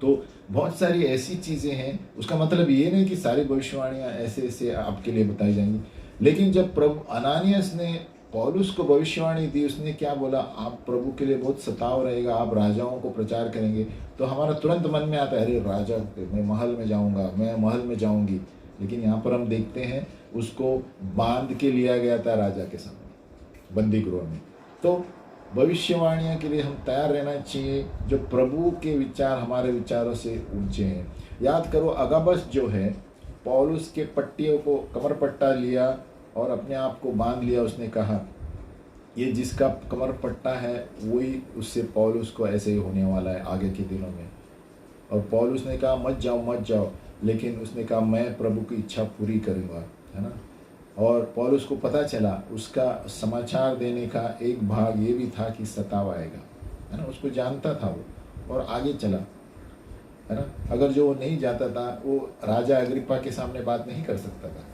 तो बहुत सारी ऐसी चीज़ें हैं। उसका मतलब ये नहीं कि सारी भविष्यवाणियाँ ऐसे ऐसे आपके लिए बताई जाएंगी। लेकिन जब प्रभु अनानियस ने पौलुस को भविष्यवाणी दी, उसने क्या बोला, आप प्रभु के लिए बहुत सताव रहेगा, आप राजाओं को प्रचार करेंगे। तो हमारा तुरंत मन में आता है, अरे राजा, मैं महल में जाऊंगा, मैं महल में जाऊंगी। लेकिन यहाँ पर हम देखते हैं उसको बांध के लिया गया था राजा के सामने, बंदी गृह में। तो भविष्यवाणियों के लिए हम तैयार रहना चाहिए, जो प्रभु के विचार हमारे विचारों से ऊंचे हैं। याद करो, अगबस जो है, पौलुस के पट्टियों को, कमर पट्टा लिया और अपने आप को बांध लिया। उसने कहा, ये जिसका कमर पट्टा है वही उससे पौलुस को ऐसे ही होने वाला है आगे के दिनों में। और पौलुस ने कहा, मत जाओ मत जाओ, लेकिन उसने कहा, मैं प्रभु की इच्छा पूरी करूँगा, है ना। और पौलुस को पता चला, उसका समाचार देने का एक भाग ये भी था कि सताव आएगा, है ना। उसको जानता था वो, और आगे चला, है ना। अगर जो वो नहीं जाता था, वो राजा अग्रिप्पा के सामने बात नहीं कर सकता था,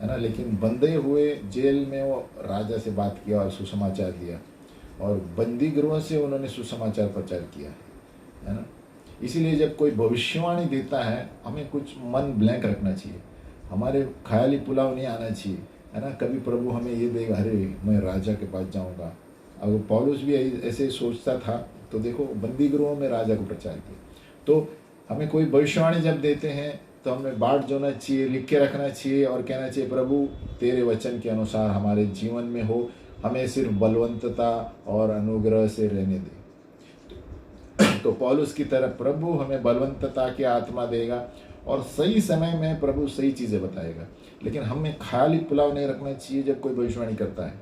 है ना। लेकिन बंधे हुए जेल में वो राजा से बात किया और सुसमाचार दिया, और बंदी गृह से उन्होंने सुसमाचार प्रचार किया, है ना। इसीलिए जब कोई भविष्यवाणी देता है, हमें कुछ मन ब्लैंक रखना चाहिए, हमारे ख्याली पुलाव नहीं आना चाहिए, है ना। कभी प्रभु हमें ये देगा, अरे मैं राजा के पास जाऊंगा। अगर पौलुस भी ऐसे सोचता था, तो देखो बंदी गृह में राजा को प्रचार किया। तो हमें कोई भविष्यवाणी जब देते हैं, तो हमें बाट जोना चाहिए, लिख के रखना चाहिए और कहना चाहिए, प्रभु तेरे वचन के अनुसार हमारे जीवन में हो, हमें सिर्फ बलवंतता और अनुग्रह से रहने दे। तो पौलुस की तरह प्रभु हमें बलवंतता की आत्मा देगा, और सही समय में प्रभु सही चीज़ें बताएगा। लेकिन हमें ख्याली पुलाव नहीं रखना चाहिए जब कोई भविष्यवाणी करता है,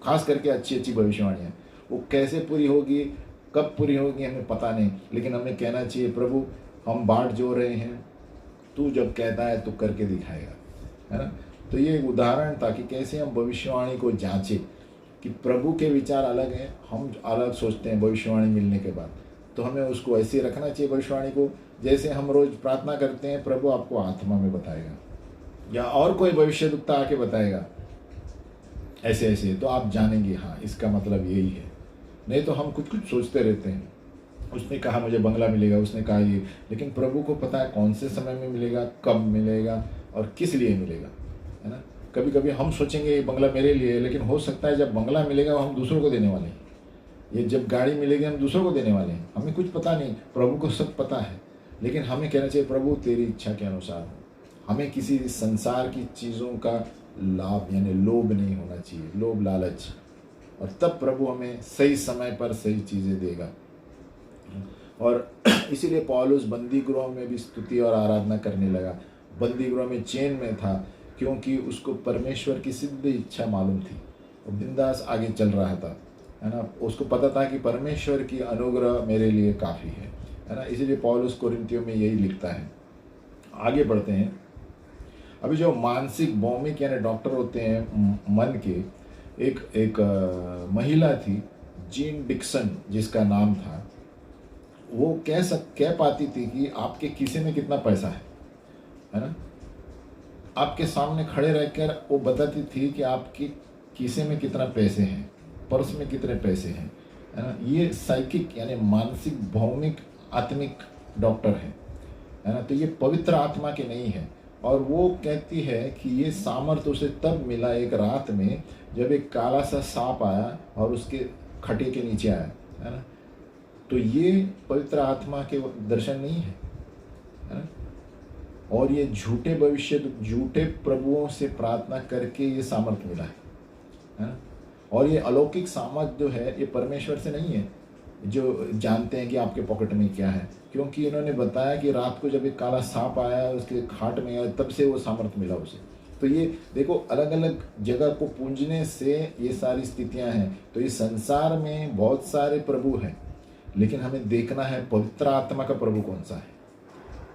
खास करके अच्छी अच्छी भविष्यवाणियाँ। वो कैसे पूरी होगी, कब पूरी होगी, हमें पता नहीं। लेकिन हमें कहना चाहिए, प्रभु हम बाट जो रहे हैं, तू जब कहता है तो करके दिखाएगा, है ना। तो ये एक उदाहरण था कि कैसे हम भविष्यवाणी को जांचें, कि प्रभु के विचार अलग हैं, हम अलग सोचते हैं भविष्यवाणी मिलने के बाद। तो हमें उसको ऐसे रखना चाहिए भविष्यवाणी को, जैसे हम रोज़ प्रार्थना करते हैं, प्रभु आपको आत्मा में बताएगा, या और कोई भविष्यद्वक्ता आके बताएगा ऐसे ऐसे, तो आप जानेंगे हाँ इसका मतलब यही है। नहीं तो हम कुछ कुछ सोचते रहते हैं, उसने कहा मुझे बंगला मिलेगा, उसने कहा ये, लेकिन प्रभु को पता है कौन से समय में मिलेगा, कब मिलेगा और किस लिए मिलेगा, है ना। कभी कभी हम सोचेंगे ये बंगला मेरे लिए है, लेकिन हो सकता है जब बंगला मिलेगा वो हम दूसरों को देने वाले हैं, ये जब गाड़ी मिलेगी हम दूसरों को देने वाले हैं। हमें कुछ पता नहीं, प्रभु को सब पता है। लेकिन हमें कहना चाहिए, प्रभु तेरी इच्छा के अनुसार हो। हमें किसी संसार की चीज़ों का लाभ यानी लोभ नहीं होना चाहिए, लोभ लालच, और तब प्रभु हमें सही समय पर सही चीज़ें देगा। और इसीलिए पौलुस बंदी गृह में भी स्तुति और आराधना करने लगा। बंदी गृह में चैन में था क्योंकि उसको परमेश्वर की सिद्ध इच्छा मालूम थी और बिंदास आगे चल रहा था, है ना। उसको पता था कि परमेश्वर की अनुग्रह मेरे लिए काफ़ी है ना। इसीलिए पौलुस कोरिन्थियों में यही लिखता है। आगे बढ़ते हैं। अभी जो मानसिक भौमिक यानी डॉक्टर होते हैं मन के, एक महिला थी जीन डिक्सन जिसका नाम था। वो कह पाती थी कि आपके खीसे में कितना पैसा है ना। आपके सामने खड़े रहकर वो बताती थी कि आपके खीसे में कितना पैसे हैं, पर्स में कितने पैसे हैं, है ना। ये साइकिक यानी मानसिक भौमिक आत्मिक डॉक्टर है ना। तो ये पवित्र आत्मा के नहीं है। और वो कहती है कि ये सामर्थ्य उसे तब मिला एक रात में जब एक काला सा सांप आया और उसके खटे के नीचे आया, है ना। तो ये पवित्र आत्मा के दर्शन नहीं है ना। और ये झूठे प्रभुओं से प्रार्थना करके ये सामर्थ्य मिला है ना। और ये अलौकिक सामर्थ्य जो है ये परमेश्वर से नहीं है, जो जानते हैं कि आपके पॉकेट में क्या है, क्योंकि इन्होंने बताया कि रात को जब एक काला सांप आया उसके खाट में आया तब से वो सामर्थ्य मिला उसे। तो ये देखो अलग अलग जगह को पूंजने से ये सारी स्थितियां हैं। तो इस संसार में बहुत सारे प्रभु हैं, लेकिन हमें देखना है पवित्र आत्मा का प्रभु कौन सा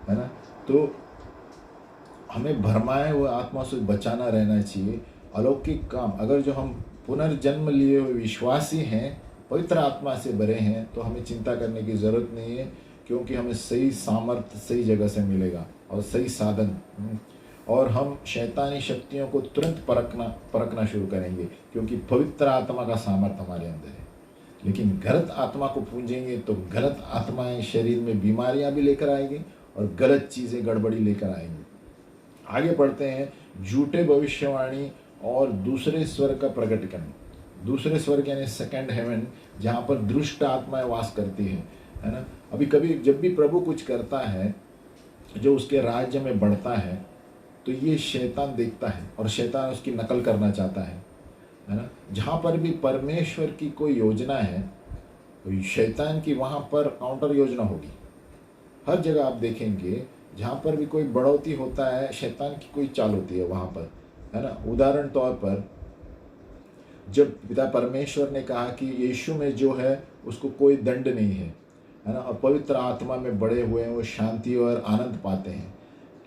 है ना। तो हमें भरमाए हुए आत्मा से बचाना रहना चाहिए। अलौकिक काम, अगर जो हम पुनर्जन्म लिए हुए विश्वासी हैं, पवित्र आत्मा से भरे हैं, तो हमें चिंता करने की ज़रूरत नहीं है, क्योंकि हमें सही सामर्थ्य सही जगह से मिलेगा और सही साधन। और हम शैतानी शक्तियों को तुरंत परखना शुरू करेंगे, क्योंकि पवित्र आत्मा का सामर्थ्य हमारे अंदर है। लेकिन गलत आत्मा को पूजेंगे तो गलत आत्माएं शरीर में बीमारियां भी लेकर आएंगी और गलत चीज़ें गड़बड़ी लेकर आएंगी। आगे बढ़ते हैं। झूठे भविष्यवाणी और दूसरे स्वर्ग का प्रकटीकरण। दूसरे स्वर्ग यानी सेकंड हेवन, जहाँ पर दुष्ट आत्माएं वास करती है ना। अभी कभी जब भी प्रभु कुछ करता है जो उसके राज्य में बढ़ता है, तो ये शैतान देखता है और शैतान उसकी नकल करना चाहता है ना। जहाँ पर भी परमेश्वर की कोई योजना है, तो शैतान की वहाँ पर काउंटर योजना होगी। हर जगह आप देखेंगे जहाँ पर भी कोई बढ़ोतरी होता है, शैतान की कोई चाल होती है वहाँ पर, है ना। उदाहरण तौर पर जब पिता परमेश्वर ने कहा कि यीशु में जो है उसको कोई दंड नहीं है ना, और पवित्र आत्मा में बड़े हुए हैं वो शांति और आनंद पाते हैं।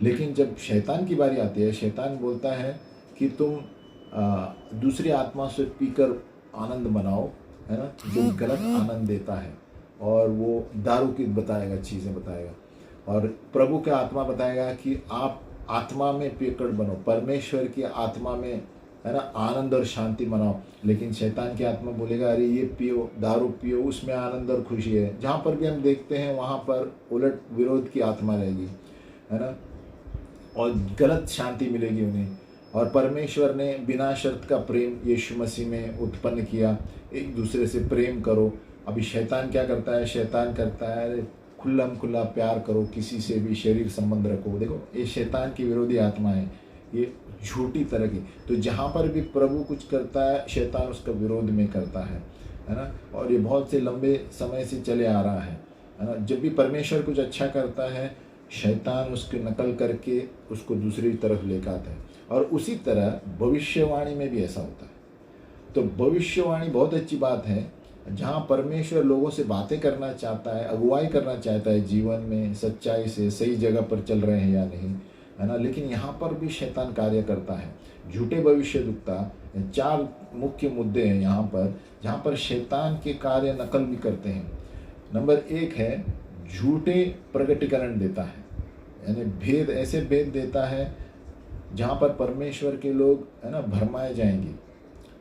लेकिन जब शैतान की बारी आती है, शैतान बोलता है कि तुम दूसरी आत्मा से पीकर आनंद मनाओ, है ना, जो गलत आनंद देता है। और वो दारू की चीज़ें बताएगा। और प्रभु का आत्मा बताएगा कि आप आत्मा में पीकर बनो, परमेश्वर की आत्मा में, है ना, आनंद और शांति मनाओ। लेकिन शैतान की आत्मा बोलेगा अरे ये पियो, दारू पियो, उसमें आनंद और खुशी है। जहाँ पर भी हम देखते हैं वहाँ पर उलट विरोध की आत्मा रहेगी, है ना, और गलत शांति मिलेगी उन्हें। और परमेश्वर ने बिना शर्त का प्रेम यीशु मसीह में उत्पन्न किया, एक दूसरे से प्रेम करो। अभी शैतान क्या करता है? शैतान करता है खुल्लम खुल्ला प्यार करो, किसी से भी शरीर संबंध रखो। देखो ये शैतान की विरोधी आत्मा है, ये झूठी तरह की। तो जहाँ पर भी प्रभु कुछ करता है, शैतान उसका विरोध में करता है ना। और ये बहुत से लंबे समय से चले आ रहा है ना। जब भी परमेश्वर कुछ अच्छा करता है, शैतान उसकी नकल करके उसको दूसरी तरफ लेकर आता है। और उसी तरह भविष्यवाणी में भी ऐसा होता है। तो भविष्यवाणी बहुत अच्छी बात है, जहाँ परमेश्वर लोगों से बातें करना चाहता है, अगुवाई करना चाहता है जीवन में सच्चाई से, सही जगह पर चल रहे हैं या नहीं, है ना। लेकिन यहाँ पर भी शैतान कार्य करता है, झूठे भविष्यवक्ता। 4 मुख्य मुद्दे हैं यहाँ पर, जहाँ पर शैतान के कार्य नकल भी करते हैं। नंबर 1 है झूठे प्रकटीकरण देता है, यानी भेद, ऐसे भेद देता है जहाँ पर परमेश्वर के लोग, है ना, भरमाए जाएंगे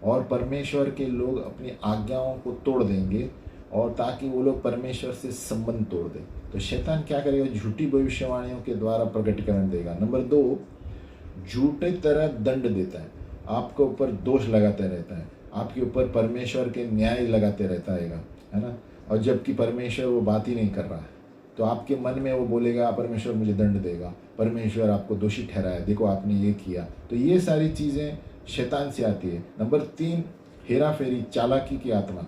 और परमेश्वर के लोग अपनी आज्ञाओं को तोड़ देंगे, और ताकि वो लोग परमेश्वर से संबंध तोड़ दें। तो शैतान क्या करेगा? झूठी भविष्यवाणियों के द्वारा प्रकटीकरण देगा। नंबर 2, झूठे तरह दंड देता है, आपके ऊपर दोष लगाते रहता है, आपके ऊपर परमेश्वर के न्याय लगाते रहता है ना। और जबकि परमेश्वर वो बात ही नहीं कर रहा है, तो आपके मन में वो बोलेगा परमेश्वर मुझे दंड देगा, परमेश्वर आपको दोषी ठहराया, देखो आपने ये किया। तो ये सारी चीज़ें शैतान से आती है। नंबर 3, हेरा फेरी, चालाकी की आत्मा।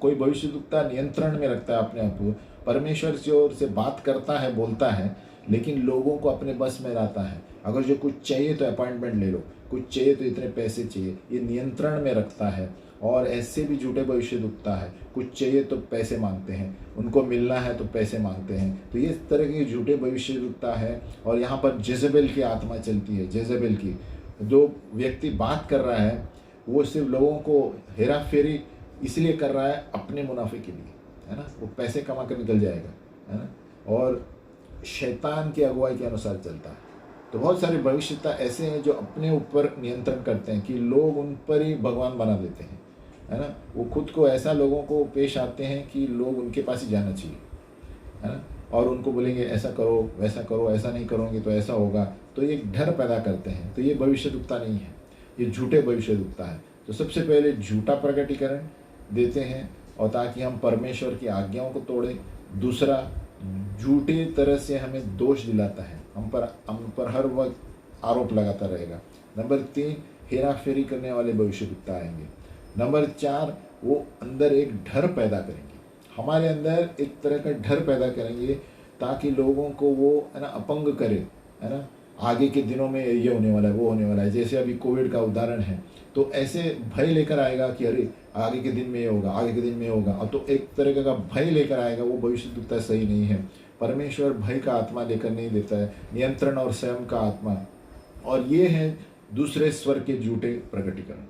कोई भविष्यद्वक्ता नियंत्रण में रखता है अपने आप को, परमेश्वर की ओर से बात करता है, बोलता है, लेकिन लोगों को अपने बस में रहता है। अगर जो कुछ चाहिए तो अपॉइंटमेंट ले लो, कुछ चाहिए तो इतने पैसे चाहिए, ये नियंत्रण में रखता है। और ऐसे भी झूठे भविष्यद्वक्ता है, कुछ चाहिए तो पैसे मांगते हैं, उनको मिलना है तो पैसे मांगते हैं। तो ये तरह के झूठे भविष्यद्वक्ता है। और यहाँ पर जेजेबेल की आत्मा चलती है। जेजेबेल की, जो व्यक्ति बात कर रहा है वो सिर्फ लोगों को हेरा फेरी इसलिए कर रहा है अपने मुनाफे के लिए, है ना, वो पैसे कमा कर निकल जाएगा, है ना, और शैतान की अगुवाई के अनुसार चलता है। तो बहुत सारे भविष्यता ऐसे हैं जो अपने ऊपर नियंत्रण करते हैं कि लोग उन पर ही भगवान बना देते हैं, है ना। वो खुद को ऐसा लोगों को पेश आते हैं कि लोग उनके पास ही जाना चाहिए, है ना, और उनको बोलेंगे ऐसा करो वैसा करो, ऐसा नहीं करोगे तो ऐसा होगा। तो ये डर पैदा करते हैं। तो ये भविष्यद्वक्ता नहीं है, ये झूठे भविष्यद्वक्ता है। तो सबसे पहले झूठा प्रकटीकरण देते हैं और ताकि हम परमेश्वर की आज्ञाओं को तोड़ें। दूसरा, झूठे तरह से हमें दोष दिलाता है, हम पर हर वक्त आरोप लगाता रहेगा। नंबर 3, हेरा फेरी करने वाले भविष्यद्वक्ता आएंगे। नंबर 4, वो अंदर एक डर पैदा करेंगे, हमारे अंदर एक तरह का डर पैदा करेंगे ताकि लोगों को वो, है ना, अपंग करे, है ना, आगे के दिनों में ये होने वाला है वो होने वाला है। जैसे अभी कोविड का उदाहरण है, तो ऐसे भय लेकर आएगा कि अरे आगे के दिन में ये होगा, आगे के दिन में होगा। अब तो एक तरह का भय लेकर आएगा, वो भविष्यद्वक्ता सही नहीं है। परमेश्वर भय का आत्मा लेकर नहीं देता है, नियंत्रण और संयम का आत्मा। और ये है दूसरे स्वर के झूठे प्रकटीकरण।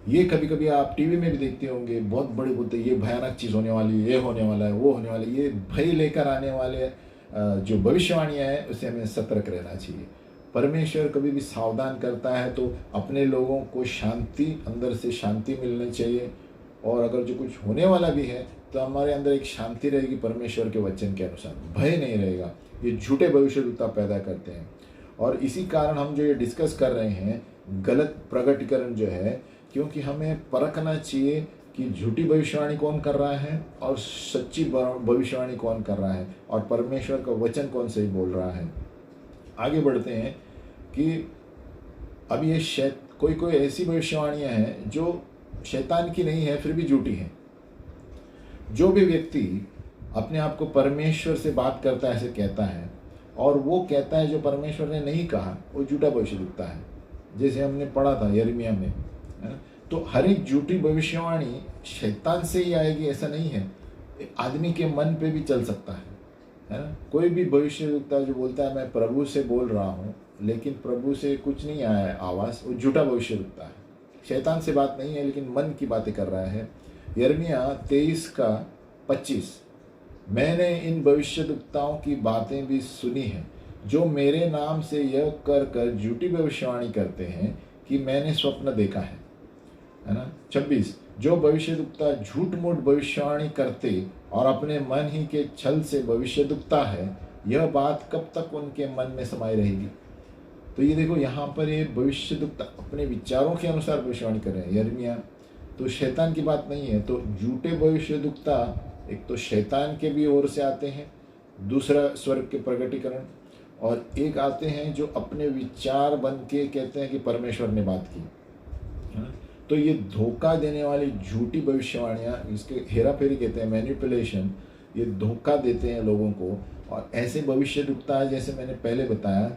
ये कभी कभी आप टीवी में भी देखते होंगे, बहुत बड़े बोलते ये भयानक चीज़ होने वाली है, ये होने वाला है, वो होने वाला है। ये भय लेकर आने वाले जो भविष्यवाणियाँ हैं उससे हमें सतर्क रहना चाहिए। परमेश्वर कभी भी सावधान करता है तो अपने लोगों को शांति, अंदर से शांति मिलनी चाहिए। और अगर जो कुछ होने वाला भी है तो हमारे अंदर एक शांति रहेगी परमेश्वर के वचन के अनुसार, भय नहीं रहेगा। ये झूठे भविष्यद्वक्ता पैदा करते हैं। और इसी कारण हम जो ये डिस्कस कर रहे हैं गलत प्रकटीकरण जो है, क्योंकि हमें परखना चाहिए कि झूठी भविष्यवाणी कौन कर रहा है और सच्ची भविष्यवाणी कौन कर रहा है, और परमेश्वर का वचन कौन सही बोल रहा है। आगे बढ़ते हैं कि अब ये कोई ऐसी भविष्यवाणियाँ हैं जो शैतान की नहीं है फिर भी झूठी हैं। जो भी व्यक्ति अपने आप को परमेश्वर से बात करता है, ऐसे कहता है, और वो कहता है जो परमेश्वर ने नहीं कहा, वो झूठा भविष्यद्वक्ता है। जैसे हमने पढ़ा था यिर्मयाह में, है ना। तो हर एक झूठी भविष्यवाणी शैतान से ही आएगी ऐसा नहीं है, आदमी के मन पे भी चल सकता है ना। कोई भी भविष्यद्वक्ता जो बोलता है मैं प्रभु से बोल रहा हूँ, लेकिन प्रभु से कुछ नहीं आया है आवाज़, वो झूठा भविष्यद्वक्ता है। शैतान से बात नहीं है लेकिन मन की बातें कर रहा है। यिर्मयाह 23:25, मैंने इन भविष्यद्वक्ताओं की बातें भी सुनी हैं जो मेरे नाम से यह कर कर झूठी भविष्यवाणी करते हैं कि मैंने स्वप्न देखा है ना। 26, जो भविष्यद्वक्ता झूठ मूठ भविष्यवाणी करते और अपने मन ही के छल से भविष्यद्वक्ता है, यह बात कब तक उनके मन में समाई रहेगी। तो ये देखो, यहाँ पर ये भविष्यद्वक्ता अपने विचारों के अनुसार भविष्यवाणी कर रहे हैं यिर्मयाह, तो शैतान की बात नहीं है। तो झूठे भविष्यद्वक्ता एक तो शैतान के भी ओर से आते हैं, दूसरा स्वर्ग के प्रकटीकरण, और एक आते हैं जो अपने विचार बन के कहते हैं कि परमेश्वर ने बात की, है ना। तो ये धोखा देने वाली झूठी भविष्यवाणियाँ, इसके हेरा फेरी कहते हैं, मैनिपुलेशन, ये धोखा देते हैं लोगों को। और ऐसे भविष्यद्वक्ता जैसे मैंने पहले बताया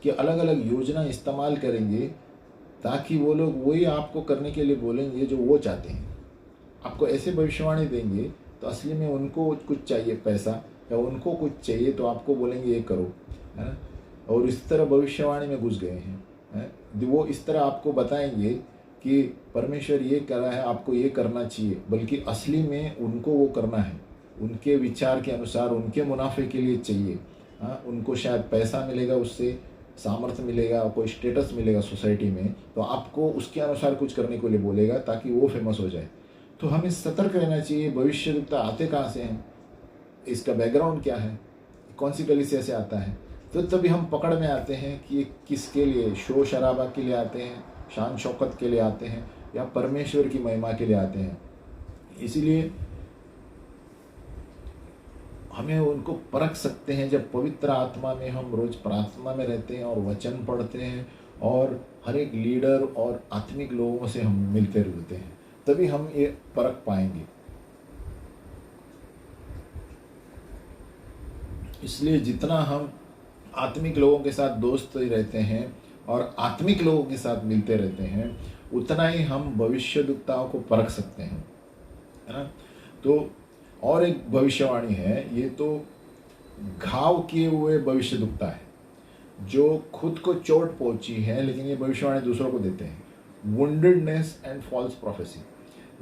कि अलग अलग योजना इस्तेमाल करेंगे ताकि वो लोग वही आपको करने के लिए बोलेंगे जो वो चाहते हैं। आपको ऐसे भविष्यवाणी देंगे तो असली में उनको कुछ चाहिए, पैसा, या उनको कुछ चाहिए तो आपको बोलेंगे ये करो, है ना। और इस तरह भविष्यवाणी में घुस गए हैं। वो इस तरह आपको बताएंगे कि परमेश्वर ये कर रहा है, आपको ये करना चाहिए, बल्कि असली में उनको वो करना है, उनके विचार के अनुसार, उनके मुनाफे के लिए चाहिए। हाँ, उनको शायद पैसा मिलेगा, उससे सामर्थ्य मिलेगा, कोई स्टेटस मिलेगा सोसाइटी में, तो आपको उसके अनुसार कुछ करने के लिए बोलेगा ताकि वो फेमस हो जाए। तो हमें सतर्क रहना चाहिए भविष्यद्वक्ता आते कहाँ से हैं, इसका बैकग्राउंड क्या है, कौन सी कलीसिया से आता है। तो तभी हम पकड़ में आते हैं कि ये किसके लिए, शोर शराबा के लिए आते हैं, शान शौकत के लिए आते हैं, या परमेश्वर की महिमा के लिए आते हैं। इसीलिए हमें उनको परख सकते हैं जब पवित्र आत्मा में हम रोज प्रार्थना में रहते हैं और वचन पढ़ते हैं और हर एक लीडर और आत्मिक लोगों से हम मिलते जुलते हैं, तभी हम ये परख पाएंगे। इसलिए जितना हम आत्मिक लोगों के साथ दोस्त रहते हैं और आत्मिक लोगों के साथ मिलते रहते हैं, उतना ही हम भविष्यद्वक्ताओं को परख सकते हैं, है ना। तो और एक भविष्यवाणी है, ये तो घाव किए हुए भविष्यद्वक्ता है, जो खुद को चोट पहुंची है लेकिन ये भविष्यवाणी दूसरों को देते हैं। वुंडेडनेस एंड फॉल्स प्रोफेसी,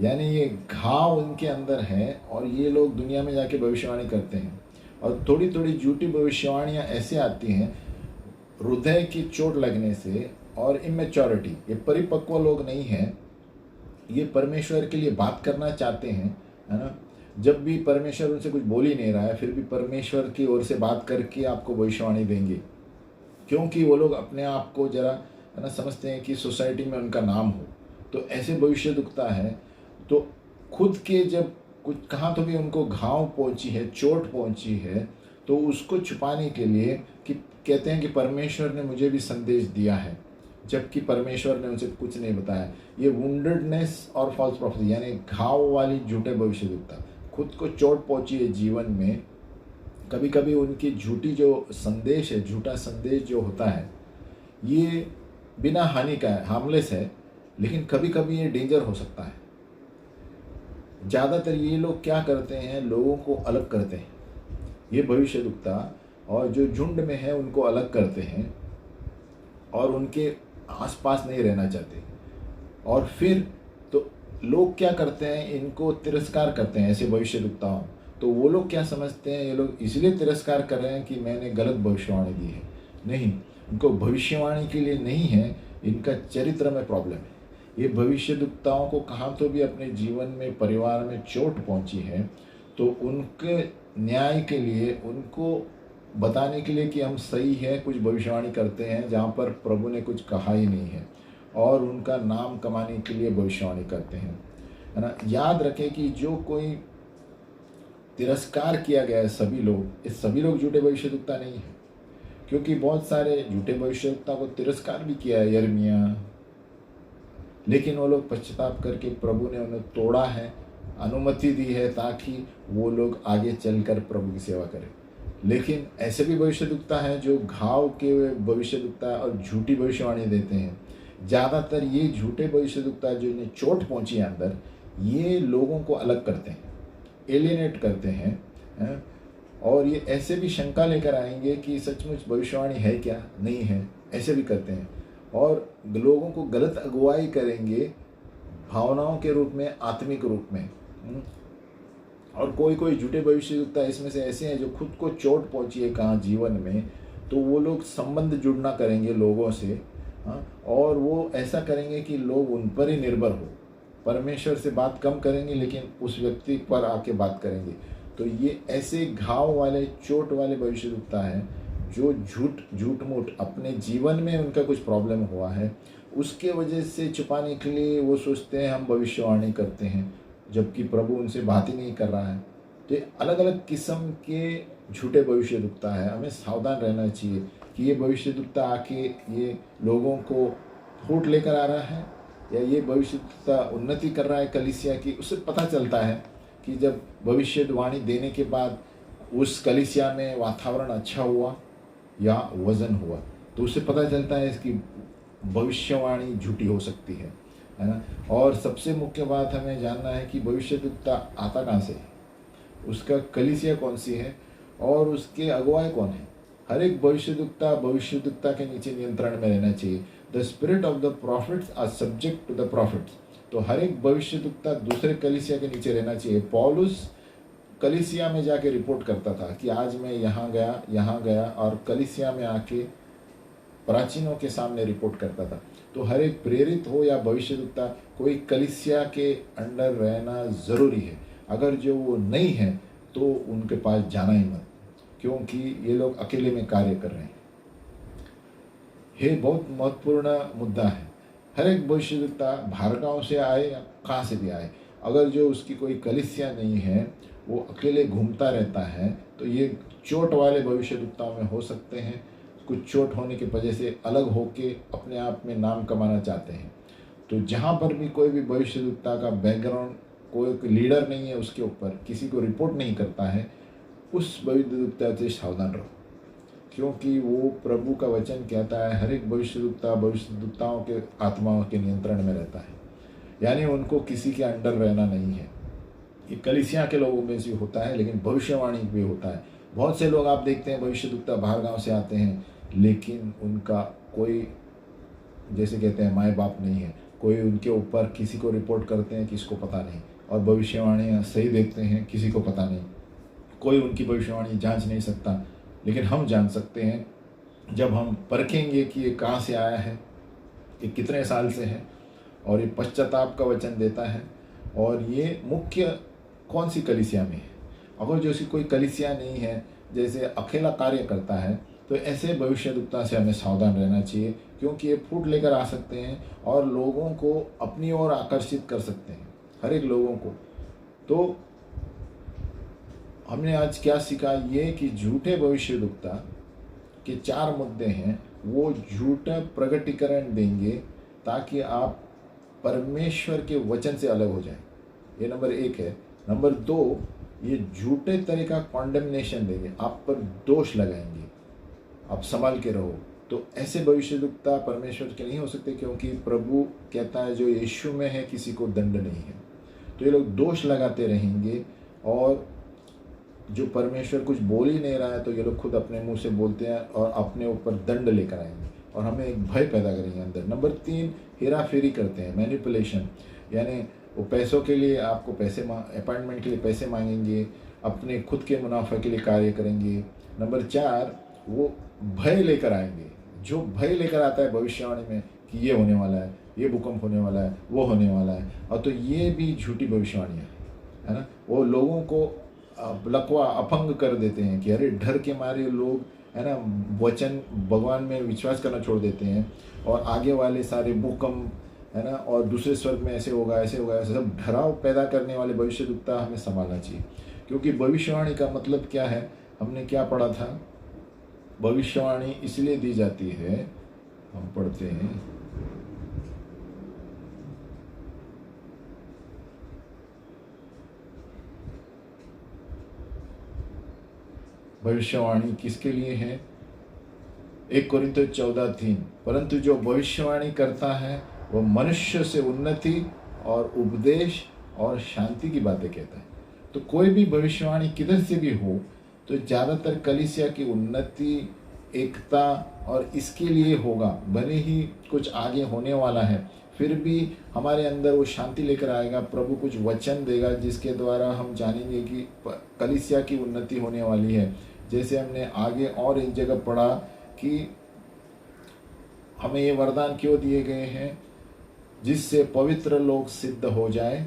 यानी ये घाव उनके अंदर है और ये लोग दुनिया में जाके भविष्यवाणी करते हैं। और थोड़ी थोड़ी झूठी भविष्यवाणियाँ ऐसे आती हैं हृदय की चोट लगने से और इमेच्योरिटी, ये परिपक्व लोग नहीं हैं, ये परमेश्वर के लिए बात करना चाहते हैं, है ना। जब भी परमेश्वर उनसे कुछ बोल ही नहीं रहा है, फिर भी परमेश्वर की ओर से बात करके आपको भविष्यवाणी देंगे, क्योंकि वो लोग अपने आप को जरा, है ना, समझते हैं कि सोसाइटी में उनका नाम हो। तो ऐसे भविष्य दुखता है, तो खुद के जब कुछ कहाँ तो भी उनको घाव पहुंची है, चोट पहुंची है, तो उसको छुपाने के लिए कि कहते हैं कि परमेश्वर ने मुझे भी संदेश दिया है, जबकि परमेश्वर ने उनसे कुछ नहीं बताया। ये वुंडेडनेस और फॉल्स प्रोफेसी, यानी घाव वाली झूठे भविष्य दुखता, खुद को चोट पहुंची है जीवन में। कभी कभी उनकी झूठी जो संदेश है, झूठा संदेश जो होता है, ये बिना हानि का है, हार्मलेस है, लेकिन कभी कभी ये डेंजर हो सकता है। ज़्यादातर ये लोग क्या करते हैं, लोगों को अलग करते हैं, ये भविष्य दुखता और जो झुंड में है उनको अलग करते हैं और उनके आसपास नहीं रहना चाहते। और फिर तो लोग क्या करते हैं, इनको तिरस्कार करते हैं, ऐसे भविष्य दुखताओं। तो वो लोग क्या समझते हैं, ये लोग इसलिए तिरस्कार कर रहे हैं कि मैंने गलत भविष्यवाणी दी है। नहीं, इनको भविष्यवाणी के लिए नहीं है, इनका चरित्र में प्रॉब्लम है। ये भविष्य दुखताओं को कहाँ तो भी अपने जीवन में, परिवार में चोट पहुँची है, तो उनके न्याय के लिए, उनको बताने के लिए कि हम सही है, कुछ भविष्यवाणी करते हैं जहाँ पर प्रभु ने कुछ कहा ही नहीं है, और उनका नाम कमाने के लिए भविष्यवाणी करते हैं, है ना। याद रखें कि जो कोई तिरस्कार किया गया है, सभी लोग, ये सभी लोग झूठे भविष्यद्वक्ता नहीं है, क्योंकि बहुत सारे झूठे भविष्यद्वक्ता को तिरस्कार भी किया है, यिर्मयाह, लेकिन वो लोग पश्चाताप करके प्रभु ने उन्हें तोड़ा है, अनुमति दी है ताकि वो लोग आगे चलकर प्रभु की सेवा करें। लेकिन ऐसे भी भविष्यद्वक्ता हैं जो घाव के भविष्यद्वक्ता और झूठी भविष्यवाणी देते हैं। ज़्यादातर ये झूठे भविष्यद्वक्ता जो इन्हें चोट पहुंची है अंदर, ये लोगों को अलग करते हैं, एलियनेट करते हैं, और ये ऐसे भी शंका लेकर आएंगे कि सचमुच भविष्यवाणी है क्या, नहीं है, ऐसे भी करते हैं, और लोगों को गलत अगुवाई करेंगे भावनाओं के रूप में, आत्मिक रूप में। और कोई कोई झूठे भविष्यद्वक्ता इसमें से ऐसे हैं जो खुद को चोट पहुंची है कहाँ जीवन में, तो वो लोग संबंध जुड़ना करेंगे लोगों से, और वो ऐसा करेंगे कि लोग उन पर ही निर्भर हो, परमेश्वर से बात कम करेंगे लेकिन उस व्यक्ति पर आके बात करेंगे। तो ये ऐसे घाव वाले, चोट वाले भविष्यद्वक्ता हैं जो झूठ मूठ अपने जीवन में उनका कुछ प्रॉब्लम हुआ है, उसके वजह से छुपाने के लिए वो सोचते हैं हम भविष्यवाणी करते हैं, जबकि प्रभु उनसे बात ही नहीं कर रहा है। तो ये अलग अलग किस्म के झूठे भविष्यद्वक्ता है, हमें सावधान रहना चाहिए कि ये भविष्यद्वक्ता आके ये लोगों को फूट लेकर आ रहा है, या ये भविष्यद्वक्ता उन्नति कर रहा है कलीसिया की। उससे पता चलता है कि जब भविष्यवाणी देने के बाद उस कलीसिया में वातावरण अच्छा हुआ या वजन हुआ, तो उससे पता चलता है इसकी भविष्यवाणी झूठी हो सकती है ना। और सबसे मुख्य बात हमें जानना है कि भविष्यद्वक्ता आता कहाँ से है, उसका कलीसिया कौन सी है, और उसके अगुवाई कौन है। हर एक भविष्यद्वक्ता के नीचे नियंत्रण में रहना चाहिए। The spirit of the prophets are subject to the prophets. तो हर एक भविष्यद्वक्ता दूसरे कलीसिया के नीचे रहना चाहिए। पौलुस कलीसिया में जाके रिपोर्ट करता था कि आज मैं यहाँ गया, और कलीसिया में आके प्राचीनों के सामने रिपोर्ट करता था। तो हर एक प्रेरित हो या भविष्यद्वक्ता, कोई कलीसिया के अंडर रहना ज़रूरी है। अगर जो वो नहीं है तो उनके पास जाना ही मत, क्योंकि ये लोग अकेले में कार्य कर रहे हैं। ये बहुत महत्वपूर्ण मुद्दा है। हर एक भविष्यद्वक्ता बाहर गाँव से आए या कहाँ से भी आए, अगर जो उसकी कोई कलीसिया नहीं है, वो अकेले घूमता रहता है, तो ये चोट वाले भविष्यद्वक्ताओं में हो सकते हैं। कुछ चोट होने की वजह से अलग होके अपने आप में नाम कमाना चाहते हैं। तो जहाँ पर भी कोई भी भविष्यद्वक्ता का बैकग्राउंड, कोई लीडर नहीं है उसके ऊपर, किसी को रिपोर्ट नहीं करता है, उस भविष्यद्वक्ता से सावधान रहो, क्योंकि वो प्रभु का वचन कहता है हर एक भविष्यद्वक्ताओं के आत्माओं के नियंत्रण में रहता है, यानी उनको किसी के अंडर रहना नहीं है। ये कलीसिया के लोगों में से होता है, लेकिन भविष्यवाणी भी होता है। बहुत से लोग आप देखते हैं भविष्यद्वक्ता बाहर गांव से आते हैं, लेकिन उनका कोई, जैसे कहते हैं, माए बाप नहीं है, कोई उनके ऊपर किसी को रिपोर्ट करते हैं, किसी को पता नहीं, और भविष्यवाणी सही देखते हैं, किसी को पता नहीं, कोई उनकी भविष्यवाणी जांच नहीं सकता। लेकिन हम जान सकते हैं जब हम परखेंगे कि ये कहाँ से आया है, ये कितने साल से है, और ये पश्चाताप का वचन देता है, और ये मुख्य कौन सी कलीसिया में है। अगर जो कोई कलीसिया नहीं है, जैसे अकेला कार्य करता है, तो ऐसे भविष्यद्वक्ता से हमें सावधान रहना चाहिए, क्योंकि ये फूट लेकर आ सकते हैं और लोगों को अपनी ओर आकर्षित कर सकते हैं, हर एक लोगों को। तो हमने आज क्या सीखा, ये कि झूठे भविष्यद्वक्ता के 4 मुद्दे हैं। वो झूठा प्रगटीकरण देंगे ताकि आप परमेश्वर के वचन से अलग हो जाएं, ये नंबर 1 है। नंबर 2, ये झूठे तरह का कॉन्डेमनेशन देंगे, आप पर दोष लगाएंगे, आप संभाल के रहो। तो ऐसे भविष्यद्वक्ता परमेश्वर के नहीं हो सकते, क्योंकि प्रभु कहता है जो यीशु में है किसी को दंड नहीं है। तो ये लोग दोष लगाते रहेंगे, और जो परमेश्वर कुछ बोल ही नहीं रहा है तो ये लोग खुद अपने मुंह से बोलते हैं और अपने ऊपर दंड लेकर आएंगे और हमें एक भय पैदा करेंगे अंदर। नंबर 3, हेरा फेरी करते हैं, मैनिपुलेशन, यानी वो पैसों के लिए आपको अपॉइंटमेंट के लिए पैसे मांगेंगे, अपने खुद के मुनाफे के लिए कार्य करेंगे। नंबर 4, वो भय लेकर आएंगे, जो भय लेकर आता है भविष्यवाणी में कि ये होने वाला है, ये भूकंप होने वाला है, वो होने वाला है, और तो ये भी झूठी भविष्यवाणियाँ है ना। वो लोगों को लकवा अपंग कर देते हैं कि अरे डर के मारे लोग है ना वचन भगवान में विश्वास करना छोड़ देते हैं, और आगे वाले सारे भूकंप है ना, और दूसरे स्वर्ग में ऐसे होगा, ऐसे होगा, ऐसे सब डराव पैदा करने वाले भविष्यद्वक्ता हमें संभालना चाहिए। क्योंकि भविष्यवाणी का मतलब क्या है, हमने क्या पढ़ा था, भविष्यवाणी इसलिए दी जाती है, हम पढ़ते हैं, भविष्यवाणी किसके लिए है। 1 कोरिन्थियों 14:3, परंतु जो भविष्यवाणी करता है वह मनुष्य से उन्नति और उपदेश और शांति की बातें कहता है। तो कोई भी भविष्यवाणी किधर से भी हो, तो ज़्यादातर कलीसिया की उन्नति, एकता और इसके लिए होगा। भले ही कुछ आगे होने वाला है, फिर भी हमारे अंदर वो शांति लेकर आएगा। प्रभु कुछ वचन देगा जिसके द्वारा हम जानेंगे कि कलीसिया की उन्नति होने वाली है। जैसे हमने आगे और एक जगह पढ़ा कि हमें ये वरदान क्यों दिए गए हैं, जिससे पवित्र लोग सिद्ध हो जाए,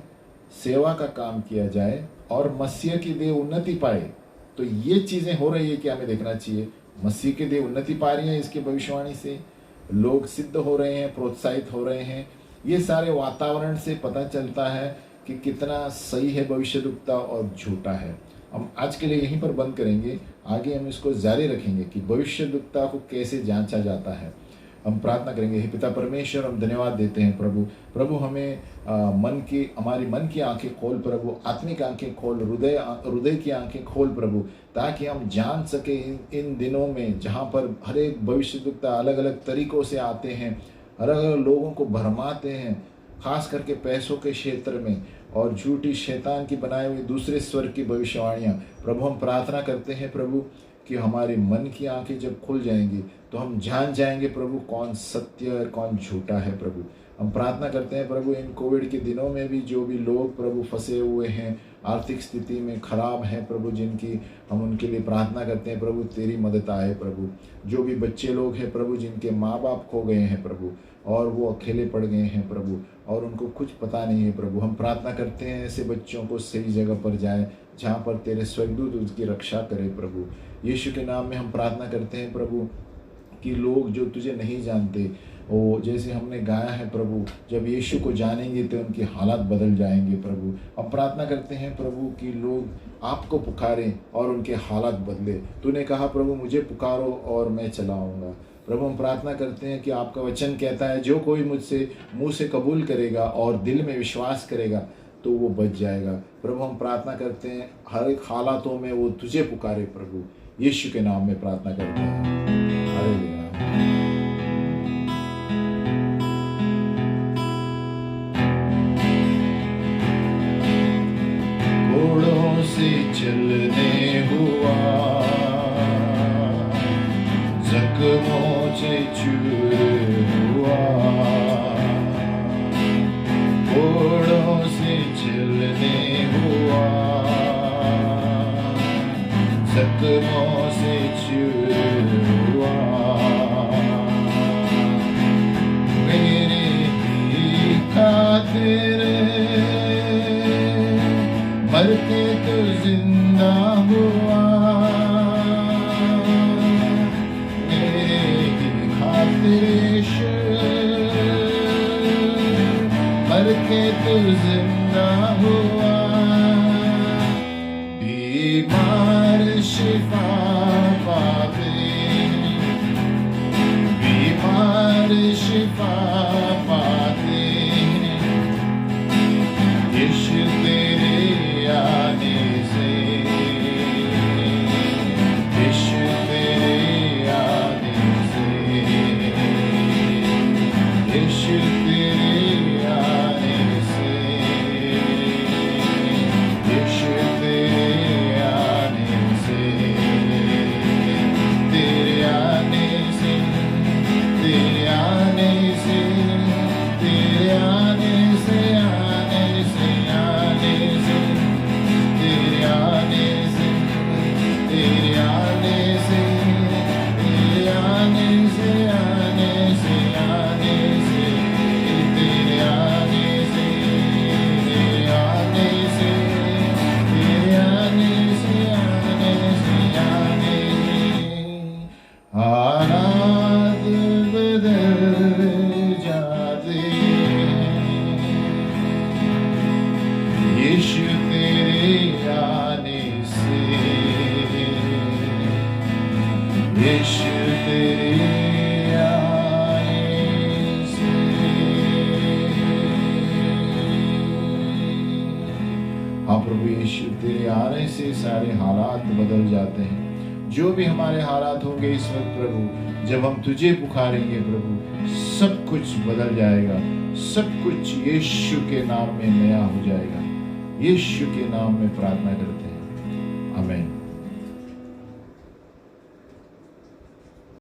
सेवा का काम किया जाए और मसीह की देह उन्नति पाए। तो ये चीज़ें हो रही है कि हमें देखना चाहिए, मसीह की देह उन्नति पा रही है इसके भविष्यवाणी से, लोग सिद्ध हो रहे हैं, प्रोत्साहित हो रहे हैं। ये सारे वातावरण से पता चलता है कि कितना सही है भविष्यद्वक्ता और झूठा है। हम आज के लिए यहीं पर बंद करेंगे, आगे हम इसको जारी रखेंगे कि भविष्यद्वक्ता को कैसे जांचा जाता है। हम प्रार्थना करेंगे। हे पिता परमेश्वर, हम धन्यवाद देते हैं प्रभु हमें हमारी मन की आंखें खोल प्रभु, आत्मिक आंखें खोल, हृदय की आंखें खोल प्रभु, ताकि हम जान सके इन दिनों में जहाँ पर हर एक भविष्यद्वक्ता अलग अलग तरीकों से आते हैं, अलग अलग लोगों को भरमाते हैं, खास करके पैसों के क्षेत्र में, और झूठी शैतान की बनाई हुई दूसरे स्वर्ग की भविष्यवाणियाँ। प्रभु हम प्रार्थना करते हैं प्रभु कि हमारे मन की आंखें जब खुल जाएंगी तो हम जान जाएंगे प्रभु कौन सत्य और कौन झूठा है। प्रभु हम प्रार्थना करते हैं प्रभु इन कोविड के दिनों में भी जो भी लोग प्रभु फंसे हुए हैं, आर्थिक स्थिति में खराब है प्रभु, जिनकी हम उनके लिए प्रार्थना करते हैं प्रभु तेरी मदद आए प्रभु। जो भी बच्चे लोग हैं प्रभु जिनके माँ बाप खो गए हैं प्रभु, और वो अकेले पड़ गए हैं प्रभु, और उनको कुछ पता नहीं है प्रभु, हम प्रार्थना करते हैं ऐसे बच्चों को सही जगह पर जाए जहाँ पर तेरे स्वर्गदूत उसकी रक्षा करे प्रभु। यीशु के नाम में हम प्रार्थना करते हैं प्रभु कि लोग जो तुझे नहीं जानते वो जैसे हमने गाया है प्रभु, जब यीशु को जानेंगे तो उनके हालात बदल जाएंगे प्रभु। हम प्रार्थना करते हैं प्रभु कि लोग आपको पुकारें और उनके हालात बदले। तूने कहा प्रभु मुझे पुकारो और मैं चला आऊँगा। प्रभु हम प्रार्थना करते हैं कि आपका वचन कहता है जो कोई मुझसे मुंह से कबूल करेगा और दिल में विश्वास करेगा तो वो बच जाएगा। प्रभु हम प्रार्थना करते हैं हर एक हालातों में वो तुझे पुकारे प्रभु, यीशु के नाम में प्रार्थना करते हैं। हालेलुया। घोड़ों से चलने हुआ, जख्मों से चूर हुआ, घोड़ों से चलने हुआ, जख्मों से चूर हुआ, मेरे ही खातिर मर के तो जिंदा हुआ, मर के तो जिंदा हुआ, बीमार शिफा पावे, बीमार शिफा पाते, यीशु तेरे आने से, यीशु तेरे आने से, यीशु तेरे आने से, यीशु तेरे आने से, तेरे आने से, तेरे आने से, तेरे आने से, आने से, आने से, तेरे आने से, तेरे आने से, तेरे आने से, आने से, आने से, तेरे आने से, तेरे आने से, तेरे आने से, आने से, आने से, हालात बदल जाते हैं, यीशु तेरे आने से, यीशु तेरे आने से। हाँ प्रभु यीशु तेरे आने से सारे हालात बदल जाते हैं। जो भी हमारे हालात होंगे इस वक्त प्रभु, जब हम तुझे पुकारेंगे प्रभु, सब कुछ बदल जाएगा, सब कुछ यीशु के नाम में नया हो जाएगा। यीशु के नाम में प्रार्थना करते हैं, आमीन।